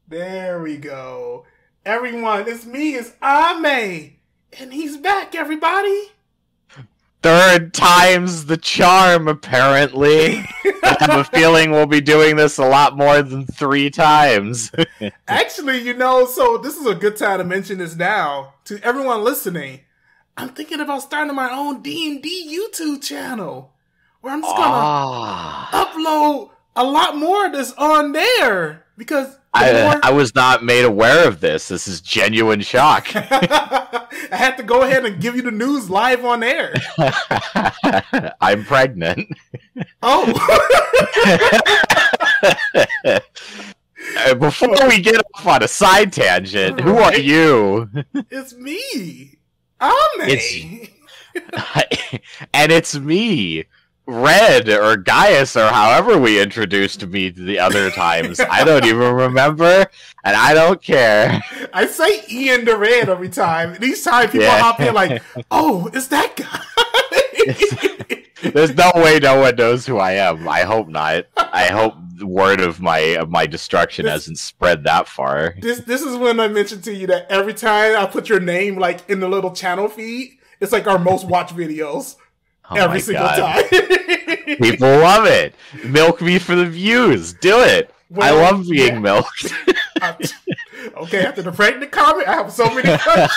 There we go. Everyone, it's me, it's Ame. And he's back, everybody. Third time's the charm, apparently. I have a feeling we'll be doing this a lot more than 3 times. Actually, so this is a good time to mention this now. To everyone listening, I'm thinking about starting my own D&D YouTube channel. Where I'm just gonna upload a lot more of this on there. Because I was not made aware of this. This is genuine shock. I had to go ahead and give you the news live on air. I'm pregnant. Oh. Before we get off on a side tangent, who are you? It's me. Ame. And it's me. Red or Gaius or however we introduced me to the other times. I don't even remember, and I don't care. I say Ian the Red every time. And each time people hop in like, oh, it's that guy. There's no way no one knows who I am. I hope not. I hope the word of my destruction hasn't spread that far. This is when I mentioned to you that every time I put your name like in the little channel feed, it's like our most watched videos. Every single time. People love it. Milk me for the views. Do it. Well, I love being milked. Okay, after the pregnant comment, I have so many questions.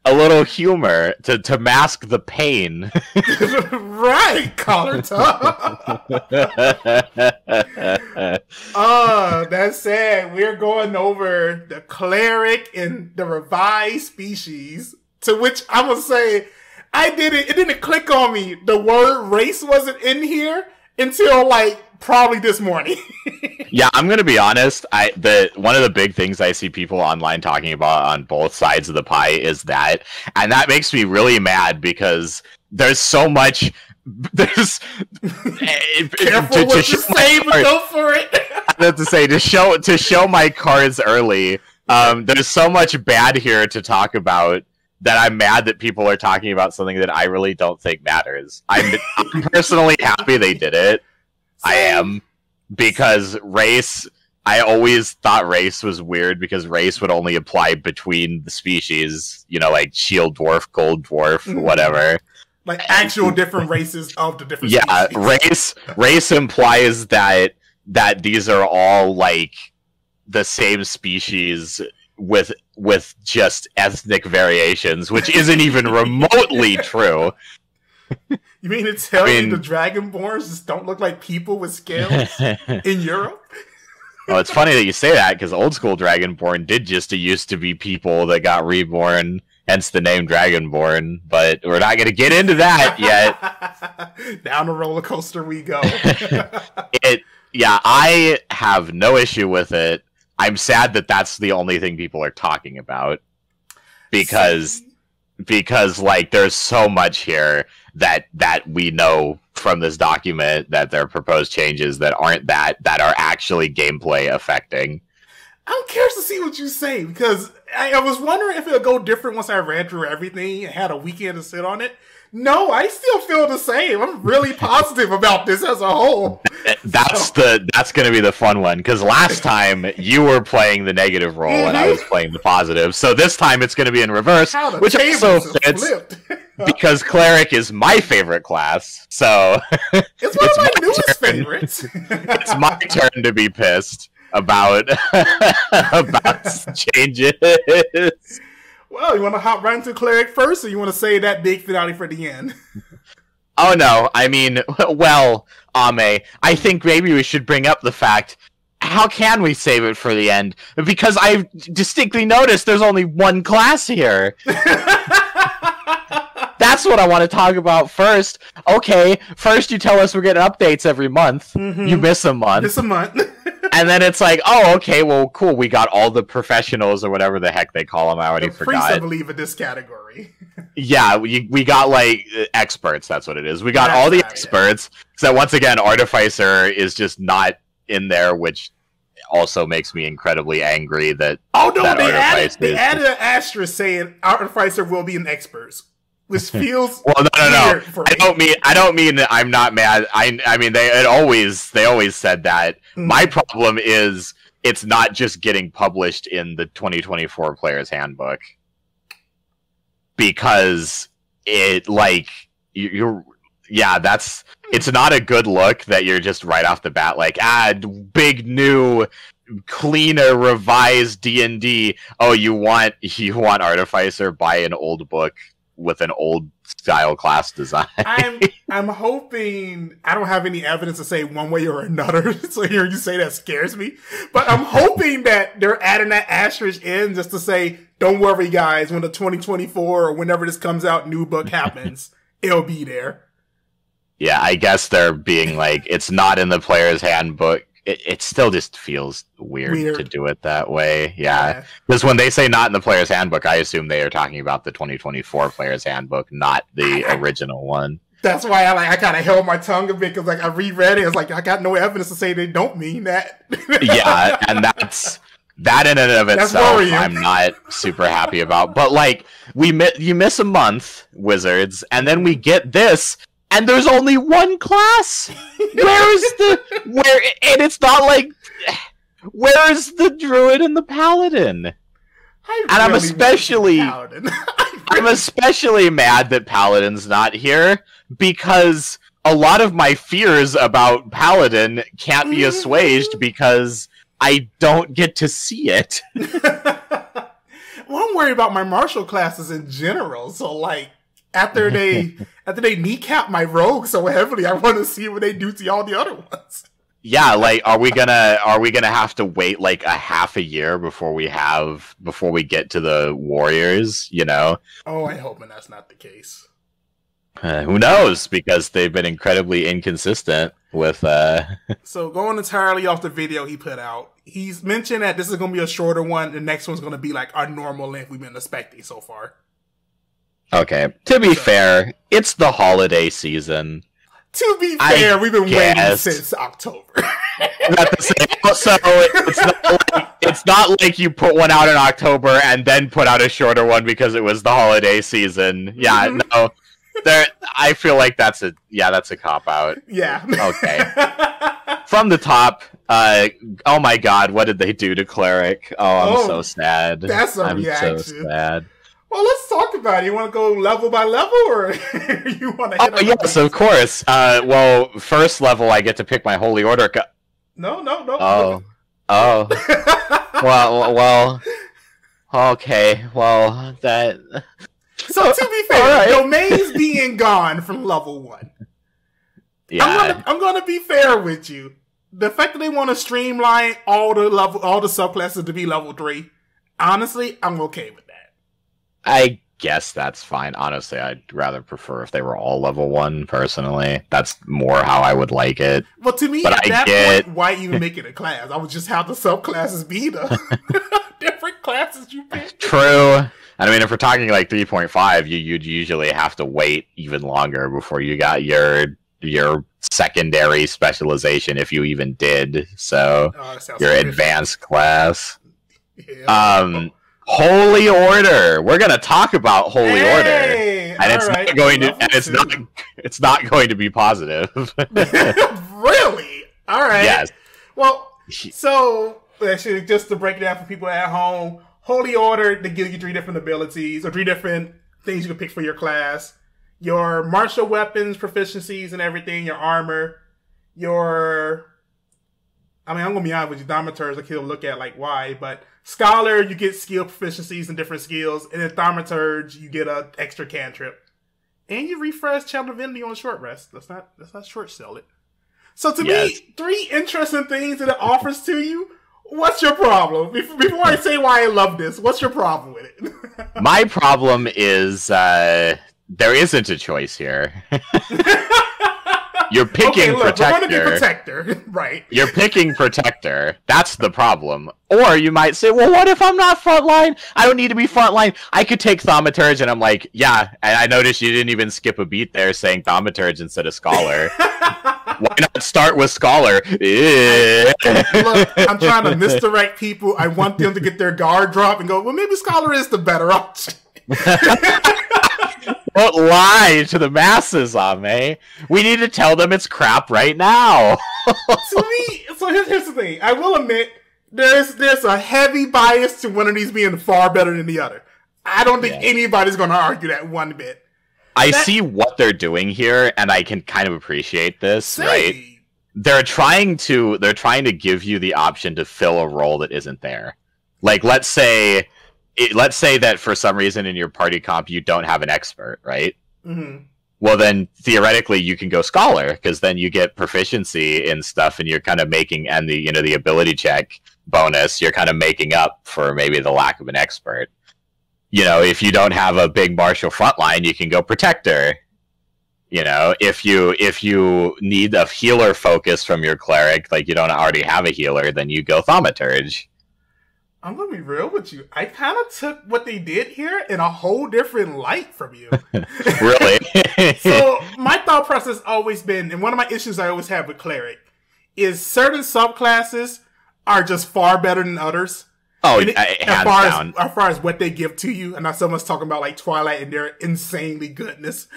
A little humor to mask the pain. Right, collar top. That said, we're going over the Cleric and the Revised Species, to which I'm going to say, it didn't click on me. The word race wasn't in here until probably this morning. Yeah, I'm gonna be honest. One of the big things I see people online talking about on both sides of the pie is that, and that makes me really mad because there's so much. There's careful what you say, but go for it. I have to say to show my cards early. There's so much bad here to talk about that I'm mad that people are talking about something that I really don't think matters. I'm personally happy they did it. I am, because race, I always thought race was weird because race would only apply between the species, like shield dwarf, gold dwarf, whatever. Like actual different races of the different species. Race implies that these are all like the same species with just ethnic variations, which isn't even remotely true. You mean to tell me the Dragonborns just don't look like people with scales in Europe? Well, it's funny that you say that, because old school Dragonborn did used to be people that got reborn, hence the name Dragonborn, but we're not going to get into that yet. Down the roller coaster we go. I have no issue with it. I'm sad that that's the only thing people are talking about, because there's so much here that we know from this document that there are proposed changes that aren't that are actually gameplay affecting. I'm curious to see what you say, because I was wondering if it'll go different once I read through everything and had a weekend to sit on it. No, I still feel the same. I'm really positive about this as a whole. That's going to be the fun one, because last time you were playing the negative role and I was playing the positive. So this time it's going to be in reverse, which also fits because Cleric is my favorite class. So it's one of my newest favorites. It's my turn to be pissed about changes. Well, you want to hop right into Cleric first, or you want to save that big finale for the end? Oh, no. I mean, well, Ame, I think maybe we should bring up the fact, how can we save it for the end? Because I distinctly noticed there's only one class here. That's what I want to talk about first. Okay, first you tell us we're getting updates every month. Mm-hmm. You miss a month. Miss a month. And then it's like, oh, okay, well, cool. We got all the professionals or whatever the heck they call them. I already forgot. Priests, I believe, in this category. Yeah, we got, experts. That's what it is. We got all the experts. Yeah. So once again, Artificer is just not in there, which also makes me incredibly angry that... Oh, no, they added an asterisk saying Artificer will be an experts. which feels well, no. weird for me. I don't mean that I'm not mad. I mean they always said that. My problem is it's not just getting published in the 2024 Player's Handbook, because it it's not a good look that you're just right off the bat like, big new cleaner revised D&D. Oh, you want Artificer? Buy an old book with an old style class design. I'm hoping, I don't have any evidence to say one way or another, so hearing you say that scares me. But I'm hoping that they're adding that asterisk in just to say, don't worry guys, when the 2024 or whenever this comes out, new book happens, it'll be there. Yeah, I guess they're being like, it's not in the Player's Handbook. It still just feels weird to do it that way. Yeah. Because when they say not in the Player's Handbook, I assume they are talking about the 2024 Player's Handbook, not the original one. That's why I kind of held my tongue a bit, because I reread it. It's like, I got no evidence to say they don't mean that. Yeah, and that in and of itself, I'm not super happy about. But you miss a month, Wizards, and then we get this. And there's only one class. And it's not like, where's the druid and the paladin? I'm especially mad that paladin's not here, because a lot of my fears about paladin can't be assuaged because I don't get to see it. Well, I'm worried about my martial classes in general. So after they kneecap my rogue so heavily, I want to see what they do to all the other ones. Yeah, are we gonna have to wait a half a year before we get to the warriors? Oh, I hope that's not the case. Who knows? Because they've been incredibly inconsistent with. So going entirely off the video he put out, he's mentioned that this is going to be a shorter one. The next one's going to be our normal length we've been expecting so far. Okay, to be fair, it's the holiday season. To be fair, we've been waiting since October. So it's not like you put one out in October and then put out a shorter one because it was the holiday season. Yeah, no. I feel like that's a cop-out. Yeah. Okay. From the top, oh my god, what did they do to Cleric? Oh, I'm so sad. That's a reaction. I'm so sad. Well, let's talk about it. You want to go level by level, or you want to hit Oh, yes, of course. Well, first level, I get to pick my Holy Order. No. Oh. Well. Okay, well, that... So, to be fair, domains being gone from level 1. Yeah. I'm gonna be fair with you. The fact that they want to streamline all the subclasses to be level 3, honestly, I'm okay with that. I guess that's fine. Honestly, I'd rather prefer if they were all level 1, personally. That's more how I would like it. Well, to me, at that point, why even make it a class? I would just have the subclasses be the different classes you pick. True. I mean, if we're talking 3.5, you'd usually have to wait even longer before you got your secondary specialization, if you even did. So, your advanced class. Yeah. Holy Order. We're going to talk about Holy Order, and it's not going to be positive. Really? All right. Yes. Well, so actually, just to break it down for people at home, Holy Order, they give you 3 different abilities or 3 different things you can pick for your class. Your martial weapons, proficiencies, and everything. Your armor. I'm going to be honest with you, Thaumaturge, I can look at why, but Scholar, you get skill proficiencies and different skills, and then Thaumaturge, you get an extra cantrip. And you refresh Channel Divinity on short rest. Let's not short sell it. So to me, 3 interesting things that it offers to you. What's your problem? Before I say why I love this, what's your problem with it? My problem is there isn't a choice here. You're picking Protector. We're going to be Protector, right? You're picking Protector. That's the problem. Or you might say, well, what if I'm not frontline? I don't need to be frontline. I could take Thaumaturge, and I'm like, yeah. And I noticed you didn't even skip a beat there saying Thaumaturge instead of Scholar. Why not start with Scholar? Look, I'm trying to misdirect people. I want them to get their guard drop and go, well, maybe Scholar is the better option. Don't lie to the masses, Ame. We need to tell them it's crap right now. To me, so here's the thing. I will admit, there's a heavy bias to one of these being far better than the other. I don't think anybody's going to argue that one bit. I see what they're doing here, and I can kind of appreciate this, right? They're trying to give you the option to fill a role that isn't there. Like, let's say that for some reason in your party comp you don't have an expert, right? Mm-hmm. Well, then theoretically you can go scholar, because then you get proficiency in stuff, and you're kind of making, and the ability check bonus, you're kind of making up for maybe the lack of an expert. If you don't have a big martial frontline, you can go protector. If you need a healer focus from your cleric, like you don't already have a healer, then you go thaumaturge. I'm gonna be real with you. I kind of took what they did here in a whole different light from you. Really? So my thought process has always been, and one of my issues I always have with cleric, is certain subclasses are just far better than others. Oh, hands down. As far as what they give to you, and not so much talking about like Twilight and their insanely goodness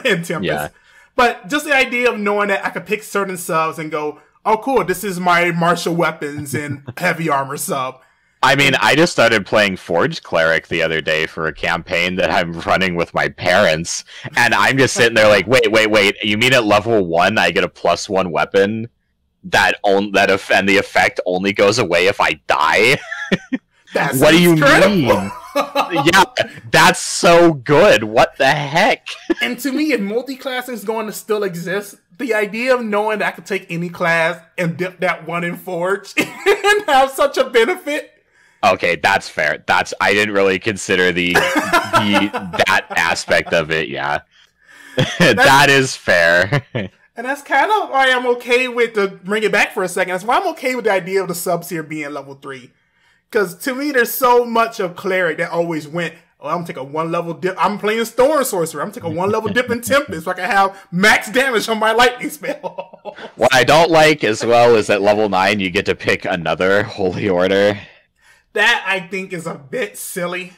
and Tempest. Yeah. But just the idea of knowing that I could pick certain subs and go, oh cool, this is my martial weapons and heavy armor sub. I mean, I just started playing Forged Cleric the other day for a campaign that I'm running with my parents, and I'm just sitting there like, wait, you mean at level 1 I get a +1 weapon and the effect only goes away if I die? What do you mean? Yeah, that's so good. What the heck? And to me, if multi-classing is going to still exist, the idea of knowing that I could take any class and dip that one in Forge and have such a benefit. Okay, that's fair. I didn't really consider that aspect of it. Yeah, that is fair. And that's kind of why I'm okay with, to bring it back for a second, that's why I'm okay with the idea of the subs here being level 3. Because to me, there's so much of Cleric that always went, oh, I'm going to take a 1-level dip. I'm playing Storm Sorcerer. I'm going to take a 1-level dip in Tempest so I can have max damage on my lightning spell. What I don't like as well is at level 9, you get to pick another Holy Order. That, I think, is a bit silly.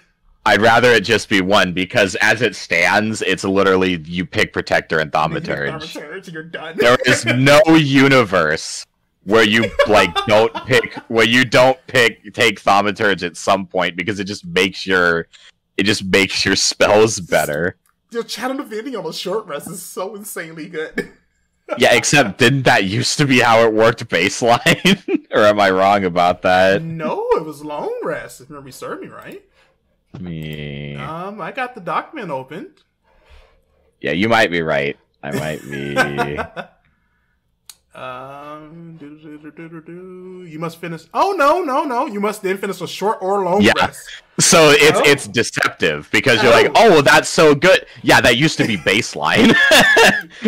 I'd rather it just be one, because as it stands, it's literally you pick Protector and Thaumaturge. You're done. There is no universe where you don't take Thaumaturge at some point, because it just makes your spells better. Your Channel Divinity on a short rest is so insanely good. Yeah, except didn't that used to be how it worked baseline? Or am I wrong about that? No, it was long rest, if memory served me right. I got the document opened. Yeah, you might be right. I might be. You must finish. Oh no! You must then finish a short or long rest. So it's deceptive, because you're like, oh, well, that's so good. Yeah, that used to be baseline.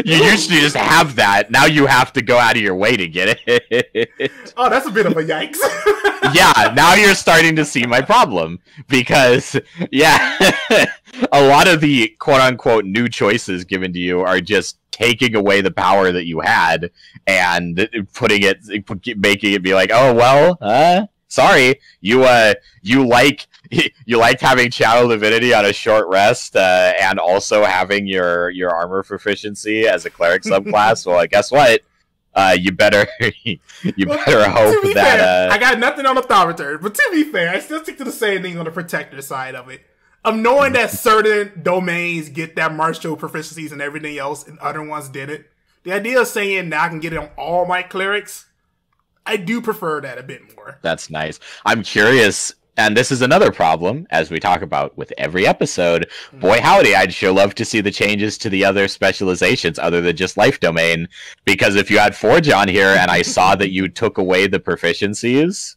You used to just have that. Now you have to go out of your way to get it. Oh, that's a bit of a yikes. Yeah, now you're starting to see my problem, because a lot of the quote-unquote new choices given to you are just taking away the power that you had and making it be like, oh, well, sorry, you liked having Channel Divinity on a short rest, and also having your armor proficiency as a cleric subclass. Well, guess what? You better hope that. Fair, I got nothing on the Thaumaturge, but to be fair, I still stick to the same thing on the Protector side of it. Of knowing that certain domains get that martial proficiencies and everything else, and other ones didn't. The idea of saying now I can get it on all my clerics, I do prefer that a bit more. That's nice. I'm curious, and this is another problem, as we talk about with every episode. Boy howdy, I'd sure love to see the changes to the other specializations other than just life domain. Because if you had Forge on here and I saw that you took away the proficiencies,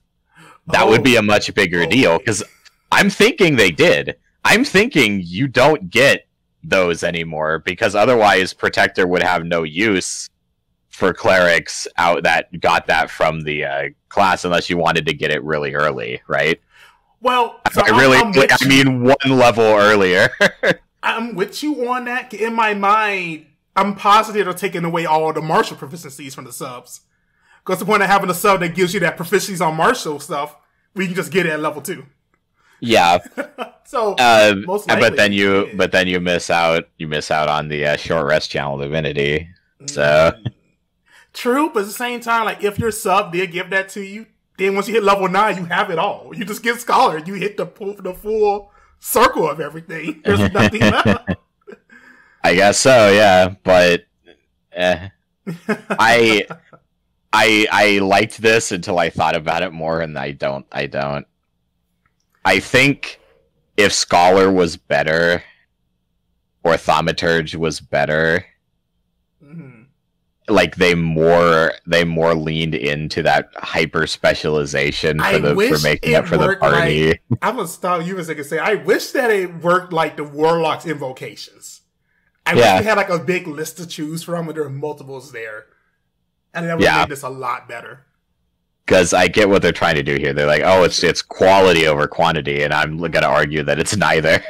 that would be a much bigger deal. Because I'm thinking they did. I'm thinking you don't get those anymore, because otherwise Protector would have no use for clerics out that got that from the class, unless you wanted to get it really early, right? Well, so I mean 1 level earlier. I'm with you on that. In my mind, I'm positive they're taking away all the martial proficiencies from the subs. Because the point of having a sub that gives you that proficiencies on martial stuff, we can just get it at level 2. Yeah. So most likely, but then you miss out on the short rest channel divinity. So true, but at the same time, like if your sub did give that to you, then once you hit level 9, you have it all. You just get Scholar. You hit the full circle of everything. There's nothing left. I guess so, yeah. But I liked this until I thought about it more, and I don't. I think if Scholar was better, or Thaumaturge was better, like they more leaned into that hyper specialization for making up for the party. Like, I'm gonna stop you for a second. Say I wish that it worked like the Warlock's invocations. I wish we had like a big list to choose from, and there were multiples there, and that would make this a lot better. Because I get what they're trying to do here. They're like, oh, it's quality over quantity, and I'm gonna argue that it's neither.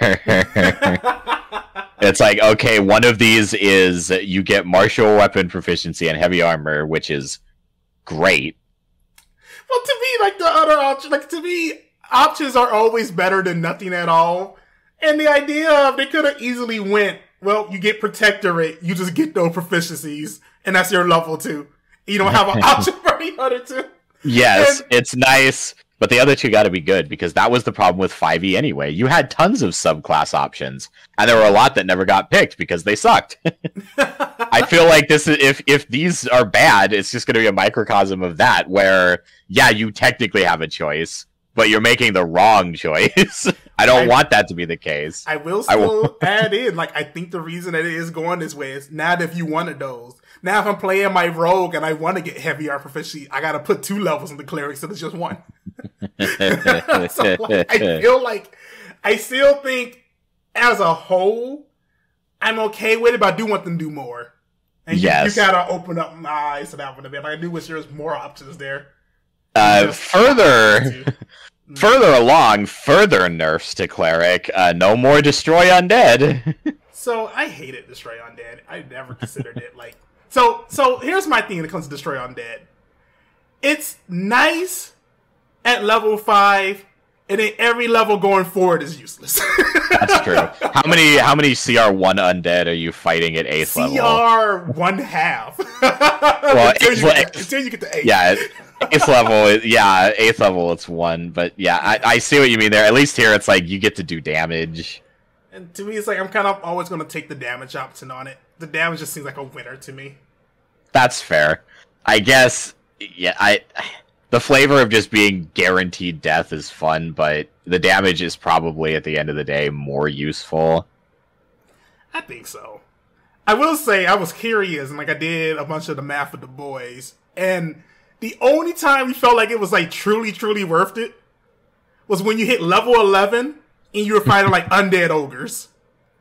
It's like, okay, one of these is you get martial weapon proficiency and heavy armor, which is great. Well, to me, like the other option, like to me, options are always better than nothing at all. And the idea of they could have easily went, well, you get Protectorate, you just get those proficiencies, and that's your level 2. You don't have an option for the other two. Yes, it's nice. But the other two got to be good, because that was the problem with 5e anyway. You had tons of subclass options, and there were a lot that never got picked because they sucked. I feel like this is if these are bad, it's just going to be a microcosm of that, where, yeah, you technically have a choice, but you're making the wrong choice. I want that to be the case. I will still add in, like, I think the reason that it is going this way is not if you wanted those. Now if I'm playing my rogue and I want to get heavy art proficiency, I got to put 2 levels in the cleric, so it's just 1. So like, I feel like I still think as a whole I'm okay with it, but I do want them to do more. And you gotta open up my eyes to that one a bit. Like, I do wish there was more options there. Further along, further nerfs to cleric. No more destroy undead. So I hated destroy undead. I never considered it like. So here's my thing when it comes to destroy undead. It's nice at level 5, and then every level going forward is useless. That's true. How many CR1 undead are you fighting at 8th level? CR 1/2. Well, until you get to 8th. Yeah, 8th level it's 1. But yeah, I see what you mean there. At least here it's like you get to do damage. And to me, it's like I'm kind of always going to take the damage option on it. The damage just seems like a winner to me. That's fair. I guess, yeah, the flavor of just being guaranteed death is fun, but the damage is probably, at the end of the day, more useful. I think so. I will say, I was curious, and like I did a bunch of the math with the boys, and the only time we felt like it was like truly, truly worth it was when you hit level 11 and you were fighting like undead ogres.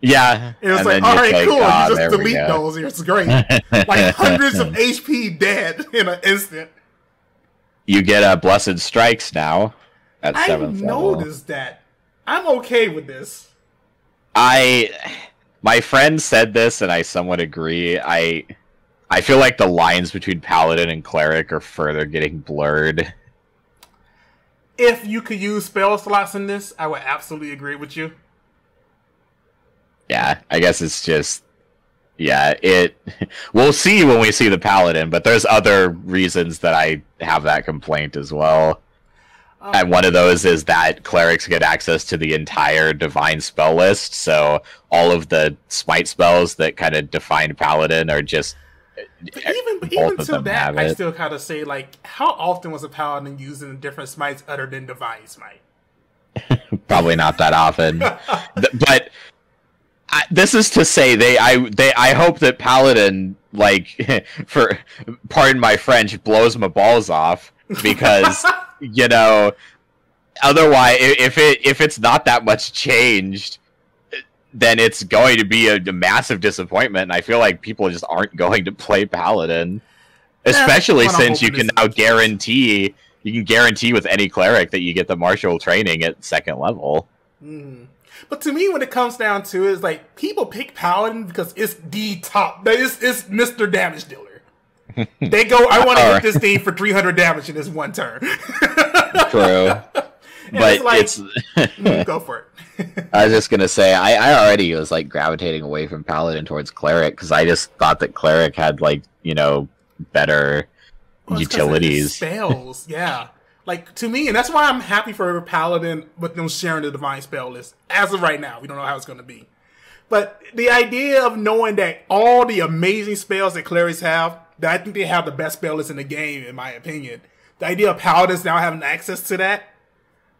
Yeah. It was like, alright, cool, you just delete those, it's great. Like hundreds of HP dead in an instant. You get Blessed Strikes now at 7th level. I noticed that. I'm okay with this. My friend said this, and I somewhat agree. I feel like the lines between Paladin and Cleric are further getting blurred. If you could use spell slots in this, I would absolutely agree with you. Yeah, I guess it's just... Yeah, we'll see when we see the Paladin, but there's other reasons that I have that complaint as well. And one of those is that clerics get access to the entire divine spell list, so all of the smite spells that kind of define Paladin are just... But even to that, I still kind of say, like, how often was a Paladin using different smites other than divine smite? Probably not that often. But... this is to say, I hope that Paladin, like, for pardon my French, blows my balls off, because you know, otherwise, if it's not that much changed, then it's going to be a massive disappointment. And I feel like people just aren't going to play Paladin, especially since you can now guarantee with any cleric that you get the martial training at 2nd level. Mm. But to me, when it comes down to it, it's like, people pick Paladin because it's the top. It's Mr. Damage Dealer. They go, I want to hit this thing for 300 damage in this one turn. True. But it's like, go for it. I was just gonna say, I already was like gravitating away from Paladin towards Cleric because I just thought that Cleric had like better utilities, spells. Yeah, like to me, and that's why I'm happy for Paladin with them sharing the divine spell list. As of right now, we don't know how it's gonna be, but the idea of knowing that all the amazing spells that Clerics have, that I think they have the best spell list in the game, in my opinion. The idea of Paladins now having access to that,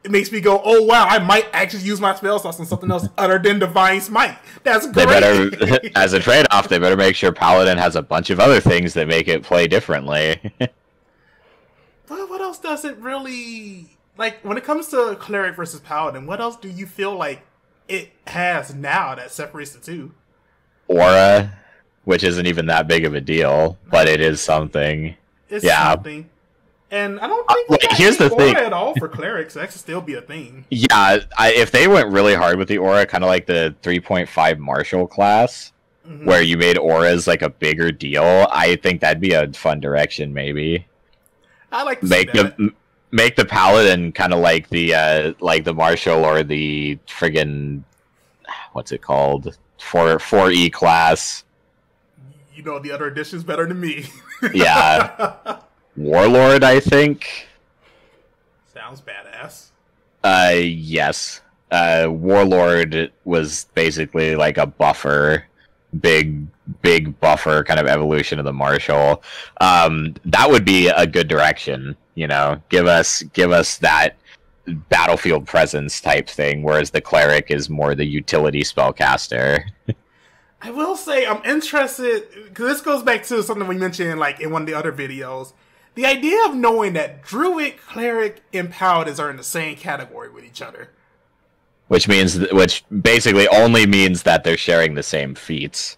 it makes me go, oh wow, I might actually use my spell slots on something else other than Divine Smite. That's great. They better, as a trade-off, they better make sure Paladin has a bunch of other things that make it play differently. But what else does it really... Like, when it comes to Cleric versus Paladin, what else do you feel like it has now that separates the two? Aura, which isn't even that big of a deal, but it is something. It's something. And I don't think here's the thing at all for Clerics. That should still be a thing. Yeah, if they went really hard with the aura, kind of like the 3.5 Martial class, where you made auras like a bigger deal, I think that'd be a fun direction. Maybe I like to make the Paladin kind of like the Martial or the friggin' what's it called 4E class. You know the other editions better than me. Yeah. Warlord, I think. Sounds badass. Yes. Warlord was basically like a buffer, big buffer kind of evolution of the Martial. That would be a good direction, Give us that battlefield presence type thing, whereas the Cleric is more the utility spellcaster. I will say I'm interested, because this goes back to something we mentioned like in one of the other videos. The idea of knowing that Druid, Cleric, and Paladins are in the same category with each other. Which basically only means that they're sharing the same feats.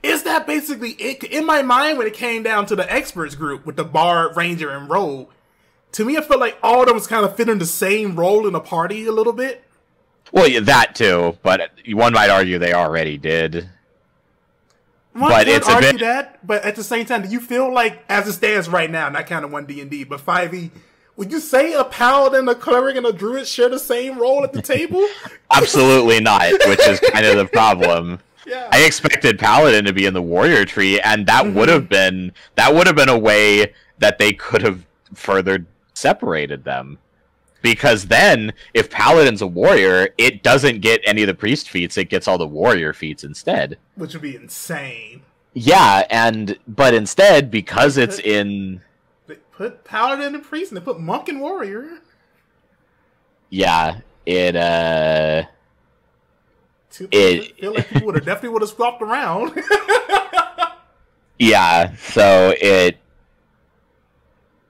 Is that basically it? In my mind, when it came down to the experts group with the Bard, Ranger, and Rogue, to me I felt like all of them was kind of fitting the same role in the party a little bit. Well, yeah, that too, but one might argue they already did. But it's a bit that. But at the same time, do you feel like, as it stands right now, not kind of 1D&D, but 5e, would you say a Paladin, a Cleric, and a Druid share the same role at the table? Absolutely not, which is kind of the problem. Yeah. I expected Paladin to be in the Warrior tree, and that would have been a way that they could have further separated them. Because then, if Paladin's a warrior, it doesn't get any of the priest feats, it gets all the warrior feats instead. Which would be insane. Yeah, but instead, because it's in... They put Paladin and priest, and they put monk and warrior. Yeah, I feel like people definitely would have swapped around. Yeah, so it's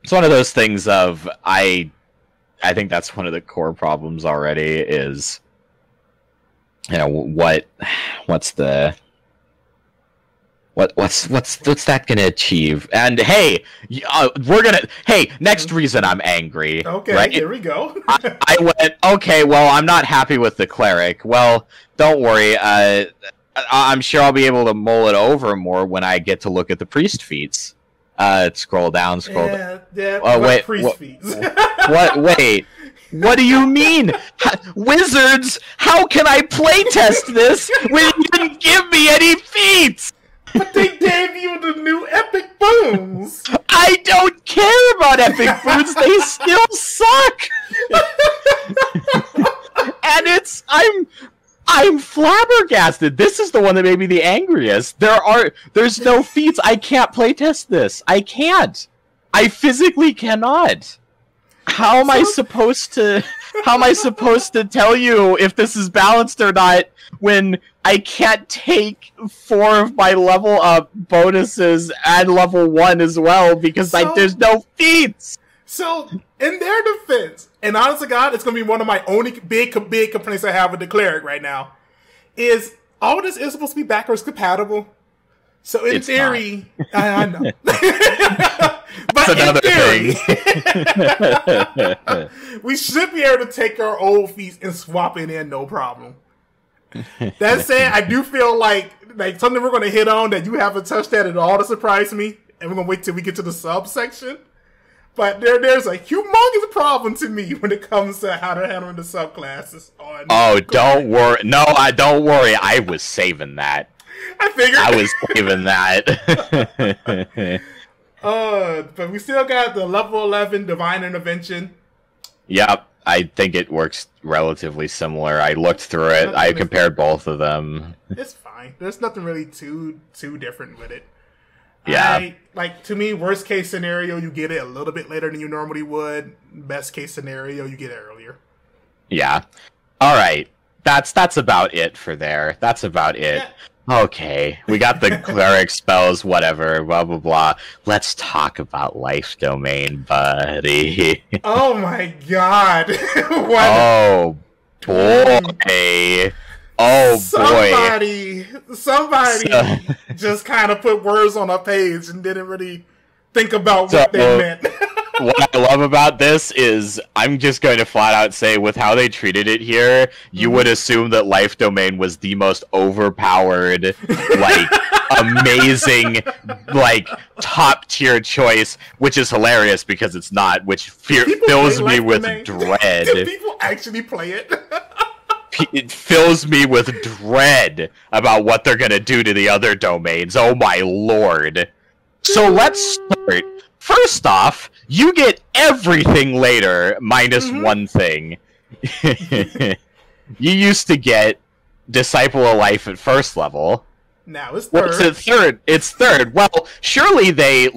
one of those things of... I think that's one of the core problems already is, what's that going to achieve? And hey, next reason I'm angry. Okay, right? Here we go. I went, okay, well, I'm not happy with the Cleric. Well, don't worry. I'm sure I'll be able to mull it over more when I get to look at the priest feats. Scroll down. Yeah, wait, priest feats. What? Wait. What do you mean? Wizards, how can I playtest this when you didn't give me any feats? But they gave you the new epic boons. I don't care about epic boons. They still suck. And I'm flabbergasted. This is the one that made me the angriest. There's no feats. I can't playtest this. I can't. I physically cannot. How am I supposed to tell you if this is balanced or not when I can't take 4 of my level up bonuses and level 1 as well because there's no feats? So, in their defense, and honest to God, it's going to be one of my only big complaints I have with the Cleric right now, is all this is supposed to be backwards compatible. So in theory, I know. But that's another thing. We should be able to take our old feats and swap it in, no problem. That said, I do feel like something we're going to hit on that you haven't touched at all to surprise me, and we're going to wait till we get to the subsection. But there's a humongous problem to me when it comes to how to handle the subclasses. Don't worry. No, don't worry. I was saving that. I figured. I was saving that. But we still got the level 11 Divine Intervention. Yep, I think it works relatively similar. I looked through it. I compared both of them. It's fine. There's nothing really too different with it. Yeah. To me, worst case scenario, you get it a little bit later than you normally would. Best case scenario, you get it earlier. Yeah. All right. That's about it for there. That's about it. Yeah. Okay, we got the cleric spells, whatever, blah, blah, blah. Let's talk about life domain, buddy. Oh my god. Oh, boy. Oh, somebody just kind of put words on a page and didn't really think about what they meant. What I love about this is I'm just going to flat out say with how they treated it here, you would assume that Life Domain was the most overpowered, amazing, top tier choice, which is hilarious because it's not, which fills me with dread. Do people actually play it? It fills me with dread about what they're going to do to the other domains. Oh my lord. So let's start. First off, you get everything later, minus one thing. You used to get Disciple of Life at first level. Now it's third. What's it third? It's third. Well, surely they,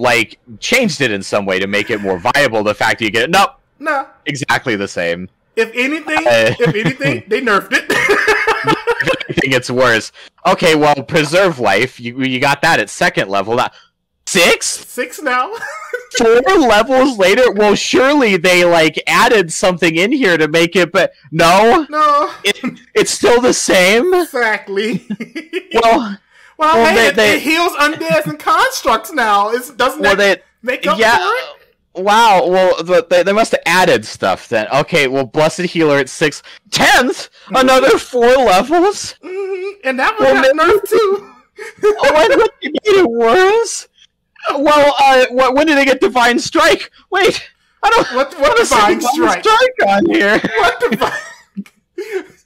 changed it in some way to make it more viable, the fact that you get it. Nope. No. Exactly the same. If anything, they nerfed it. If anything, it's worse. Okay, well, Preserve Life, you got that at second level. Now, 6? 6 now. 4 levels later? Well, surely they, added something in here to make it, but no. It's still the same? Exactly. Well, it heals undeads and constructs now. Doesn't that make up for it? Wow, well, they must have added stuff then. Okay, well, Blessed Healer at 6. 10th? Another 4 levels? And that one got nerfed too. Oh, you made it worse? Well, when did they get Divine Strike? Wait, I don't... What Divine Strike on here? What Divine...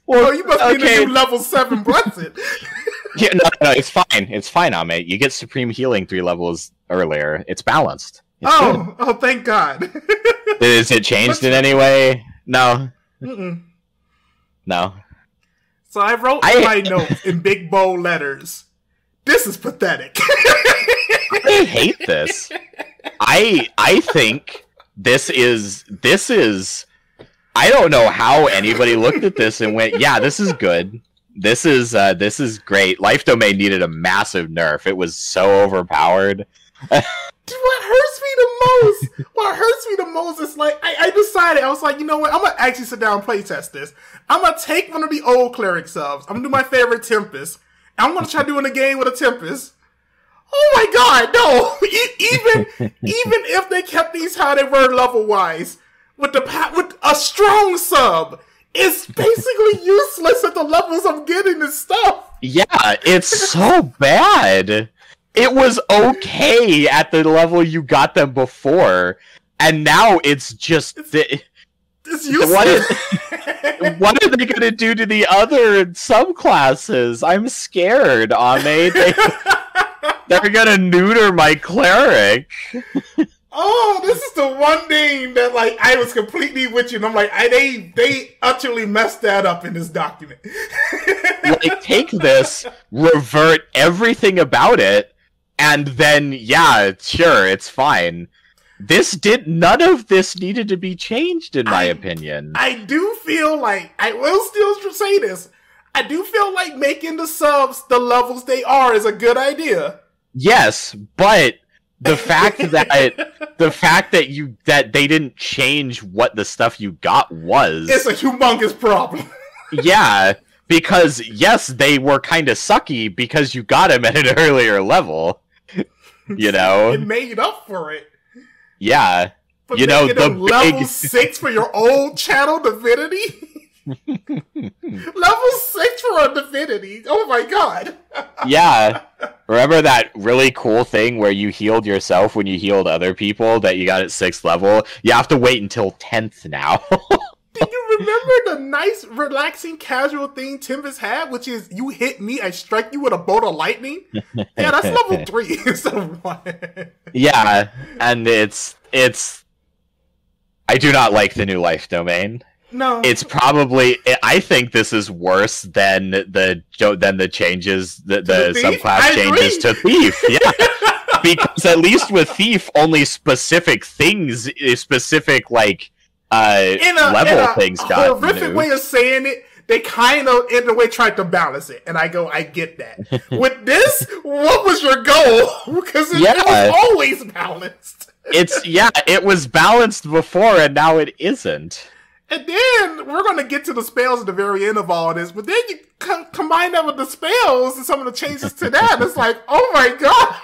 Well, you must be the new level 7 Blessed. Yeah, no, it's fine. It's fine, Ame. You get Supreme Healing 3 levels earlier. It's balanced. It's good. Oh, thank God. Is it changed in any way? No. No. So I wrote in my notes in big bold letters, this is pathetic. I hate this. I think this is I don't know how anybody looked at this and went, yeah, this is good. This is great. Life Domain needed a massive nerf. It was so overpowered. What hurts me the most is I decided, I was like, you know what, I'm gonna actually sit down and playtest this. I'm gonna take one of the old Cleric subs. I'm gonna do my favorite Tempest. I'm gonna try doing a game with a Tempest. Oh my god, no! Even if they kept these how they were level wise, with a strong sub, it's basically useless at the levels I'm getting this stuff. Yeah, it's so bad. It was okay at the level you got them before, and now it's just... It's useless. What are they going to do to the other subclasses? I'm scared, Ame. They're going to neuter my Cleric. Oh, this is the one thing that, I was completely with you, and I'm like, they utterly messed that up in this document. Take this, revert everything about it, and then, yeah, sure, it's fine. None of this needed to be changed, in my opinion. I do feel like, I will still say this, I do feel like making the subs the levels they are is a good idea. Yes, but the fact that they didn't change what the stuff you got was... It's a humongous problem. Yeah, because, yes, they were kind of sucky because you got them at an earlier level. You know? It made up for it. Yeah. But the level 6 for your old channel divinity? Level 6 for a divinity? Oh my god. Yeah. Remember that really cool thing where you healed yourself when you healed other people that you got at 6th level? You have to wait until 10th now. Did you remember the nice, relaxing, casual thing Timbus had, which is you hit me, I strike you with a bolt of lightning? Yeah, that's level 3 instead of 1. Yeah, and it's. I do not like the new life domain. No, it's probably. I think this is worse than the changes, the subclass changes to thief. Yeah, because at least with thief, only specific things, specific like level things got. Horrific way of saying it. They kind of, in a way, tried to balance it, and I get that. With this, what was your goal? Because it was always balanced. It was balanced before, and now it isn't. And then we're going to get to the spells at the very end of all this, but then you combine that with the spells and some of the changes to that. It's like, oh my god!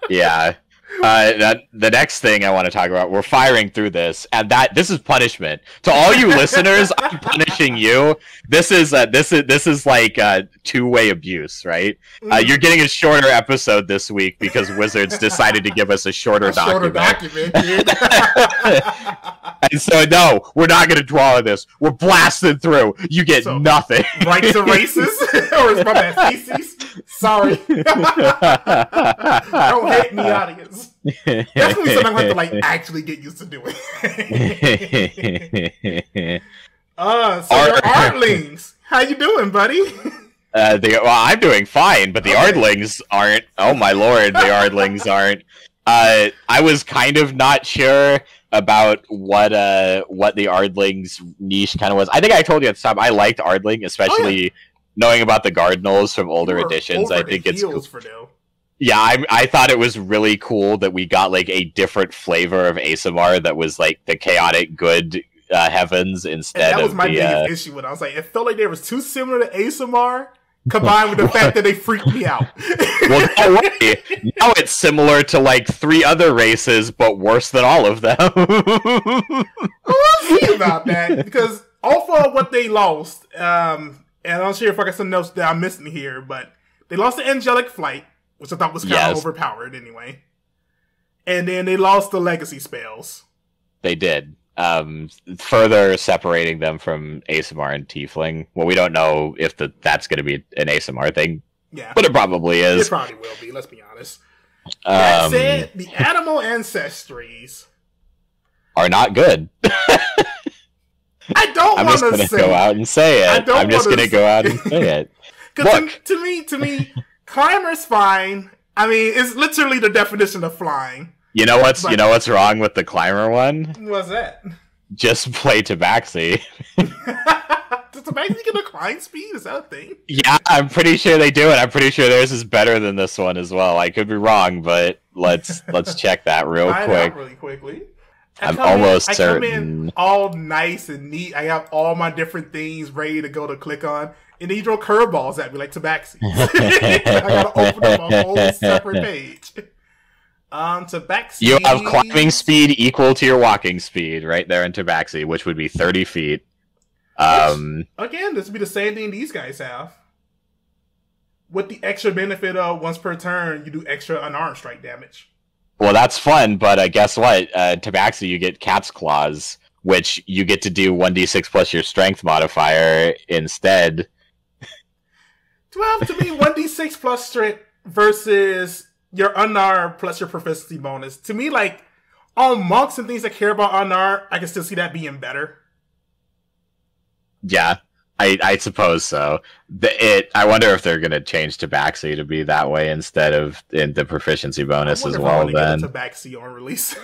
Yeah. The next thing I want to talk about, we're firing through this, and this is punishment to all you listeners. I'm punishing you. This is like two-way abuse, right? You're getting a shorter episode this week because Wizards decided to give us a shorter document. Dude. And so, no, we're not going to dwell on this. We're blasting through. You get nothing. Rights erases? Or is my bad feces? Sorry. Don't hate me, audience. That's gonna be something I'm going to like actually get used to doing. So your Artlings, how you doing, buddy? I'm doing fine, but the Ardlings aren't. Oh my lord, the Ardlings aren't. I was kind of not sure about what the Ardlings niche kind of was. I think I told you at the time I liked Ardling, especially knowing about the Cardinals from older editions. I think it's cool. Yeah, I thought it was really cool that we got like a different flavor of ASMR that was like the chaotic good heavens instead of. That was my biggest issue with it. I was like, it felt like they was too similar to ASMR. Combined with the fact that they freaked me out. Well, don't worry. Now it's similar to like 3 other races, but worse than all of them. We'll see about that, because off of what they lost, and I'm not sure if I got something else that I'm missing here, but they lost the Angelic Flight, which I thought was kind of overpowered anyway. And then they lost the Legacy spells. They did. Further separating them from ASMR and Tiefling. Well, we don't know if that's going to be an ASMR thing. Yeah. But it probably is. It probably will be, let's be honest. That said, the animal ancestries are not good. I don't want to say it. I'm just going to go out and say it. I'm just going to go out and say it. Look. To me, Climber's fine. I mean, it's literally the definition of flying. You know what's wrong with the Climber one? What's that? Just play Tabaxi. Does Tabaxi get a climb speed? Is that a thing? Yeah, I'm pretty sure they do it. I'm pretty sure theirs is better than this one as well. I could be wrong, but let's check that real quick. Really quickly. I'm almost certain. I come in all nice and neat. I have all my different things ready to go to click on. And then you throw curveballs at me like Tabaxi. I gotta open up a whole separate page. Tabaxi. You have climbing speed equal to your walking speed right there in Tabaxi, which would be 30 feet. Again, this would be the same thing these guys have. With the extra benefit of once per turn, you do extra unarmed strike damage. Well, that's fun, but guess what? Tabaxi, you get Cat's Claws, which you get to do 1d6 plus your strength modifier instead. Well, to me, 1d6 plus strength versus your unarmed plus your proficiency bonus. To me, like, on monks and things that care about unarmed, I can still see that being better. Yeah, I suppose so. I wonder if they're going to change Tabaxi to be that way instead of in the proficiency bonus as well. Then Tabaxi on release.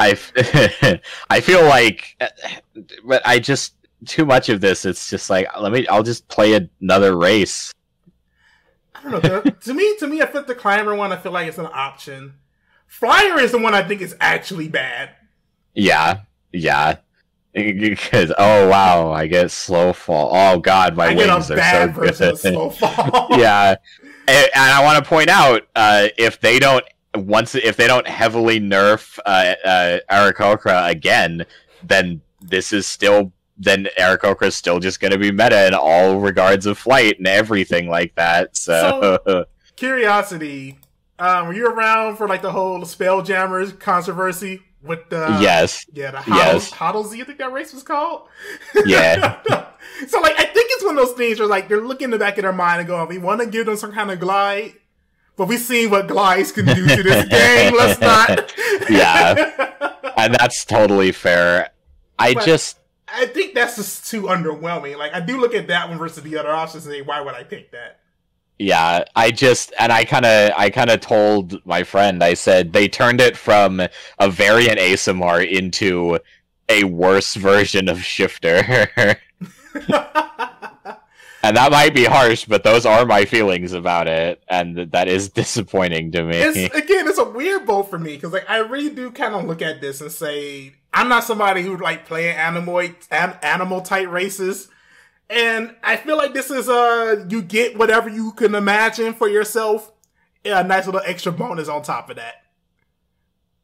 I feel like, but I just too much of this. It's just like I'll just play another race. I don't know. To me, I feel the Climber one. I feel like it's an option. Flyer is the one I think is actually bad. Yeah. Because wow, I get slow fall. Oh god, my wings are so good. Slow fall. Yeah, and I want to point out if they don't heavily nerf Aarakocra again, then Aarakocra is still just going to be meta in all regards of flight and everything like that. So Curiosity. Were you around for like the whole Spelljammers controversy with the Hoddlesy, I think that race was called? Yeah. So like I think it's one of those things where like they're looking in the back of their mind and going, we want to give them some kind of glide, but we've seen what glides can do to this game. Let's not. Yeah. And that's totally fair. I think that's just too underwhelming. Like I do look at that one versus the other options and say, why would I pick that? Yeah, I kind of told my friend, I said they turned it from a variant ASMR into a worse version of Shifter. And that might be harsh, but those are my feelings about it, and that is disappointing to me. It's a weird boat for me, because like I really do kind of look at this and say, I'm not somebody who like playing animal type races. And I feel like this is you get whatever you can imagine for yourself. A nice little extra bonus on top of that.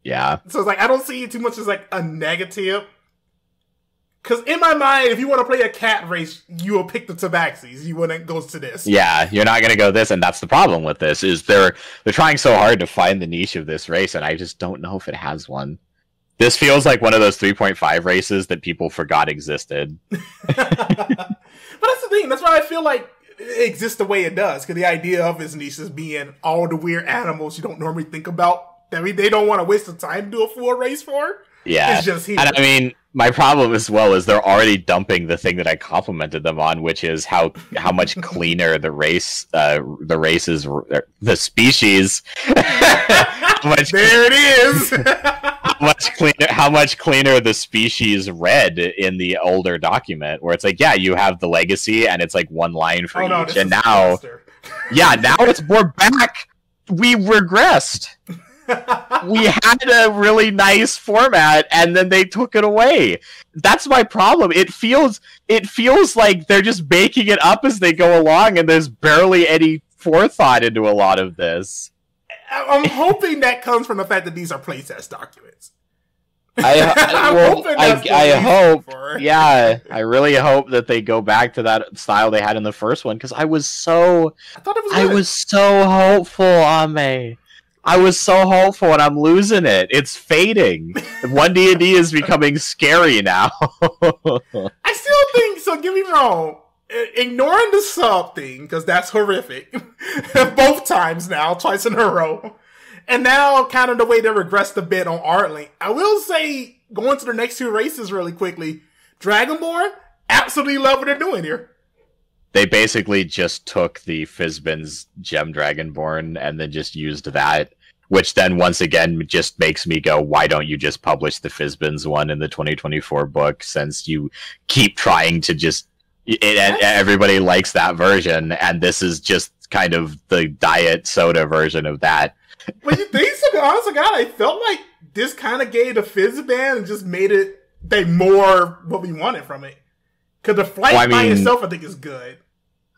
Yeah. So it's like I don't see it too much as like a negative. Because in my mind, if you want to play a cat race, you will pick the Tabaxis. You wouldn't go to this. Yeah, you're not going to go this, and that's the problem with this, is they're trying so hard to find the niche of this race, and I just don't know if it has one. This feels like one of those 3.5 races that people forgot existed. But that's the thing. That's why I feel like it exists the way it does. Because the idea of its niche is being all the weird animals you don't normally think about. That they don't want to waste the time to do a full race for. Yeah. It's just here. And I mean, my problem as well is they're already dumping the thing that I complimented them on, which is how much cleaner the species. There it is. How much cleaner the species read in the older document, where it's like, yeah, you have the legacy and it's like one line for each, and now we're back. We regressed. We had a really nice format and then they took it away. That's my problem. It feels like they're just making it up as they go along, and there's barely any forethought into a lot of this. I'm hoping that comes from the fact that these are playtest documents. I really hope that they go back to that style they had in the first one, because I was so hopeful, Ame. I was so hopeful, and I'm losing it. It's fading. 1D&D is becoming scary now. I still think so. Get me wrong. Ignoring the sub thing, because that's horrific. Both times now, twice in a row. And now, kind of the way they regressed a bit on Artlink. I will say, going to the next two races really quickly, Dragonborn, absolutely love what they're doing here. They basically just took the Fizban's Gem Dragonborn and then just used that, which then once again just makes me go, why don't you just publish the Fizban's one in the 2024 book, since you keep trying to just... everybody likes that version, and this is just kind of the diet soda version of that. But you think so? Honest to God, I felt like this kind of gave the Fizban and just made it more what we wanted from it. Because the flight by itself, I think, is good.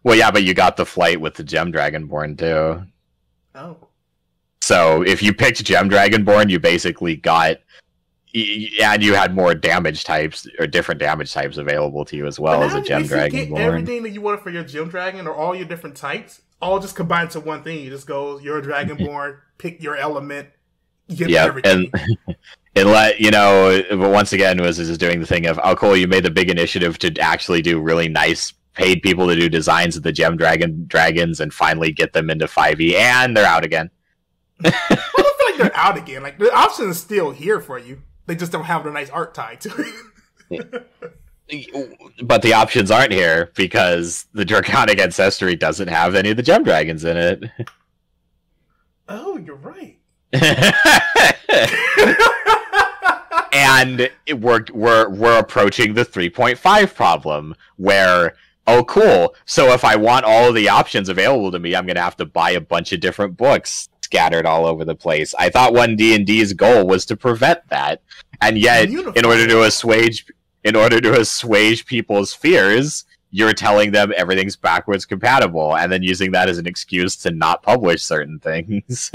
Well, yeah, but you got the flight with the Gem Dragonborn, too. Oh. So, if you picked Gem Dragonborn, you basically got... And you had more damage types, or different damage types available to you as well as a Gem Dragonborn. You get everything that you wanted for your Gem Dragon, or all your different types, all just combined to one thing. You just go, you're a Dragonborn, pick your element, you get everything. And let you know, but once again, was doing the thing of, oh cool, you made the big initiative to actually do really nice, paid people to do designs of the Gem Dragons and finally get them into 5e, and they're out again. I don't feel like they're out again. Like, the option is still here for you. They just don't have the nice art tied to it. But the options aren't here because the Draconic Ancestry doesn't have any of the Gem Dragons in it. Oh, you're right. And we're approaching the 3.5 problem, where, oh cool, so if I want all of the options available to me, I'm going to have to buy a bunch of different books scattered all over the place. I thought 1D&D's goal was to prevent that, and yet in order to assuage people's fears, you're telling them everything's backwards compatible, and then using that as an excuse to not publish certain things.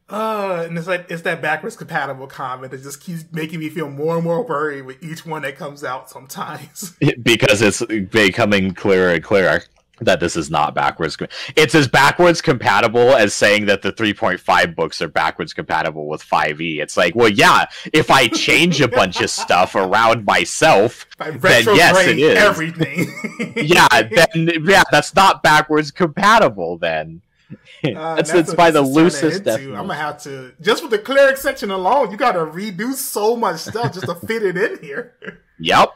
And it's that backwards compatible comment that just keeps making me feel more and more worried with each one that comes out sometimes. Because it's becoming clearer and clearer. that this is not backwards. It's as backwards compatible as saying that the 3.5 books are backwards compatible with 5e. It's like, well, yeah, if I change a bunch of stuff around myself, then yes, it is. Everything. yeah, that's not backwards compatible then. It's by the loosest definition. I'm gonna have to, just with the cleric section alone, you gotta redo so much stuff just to fit it in here. Yep.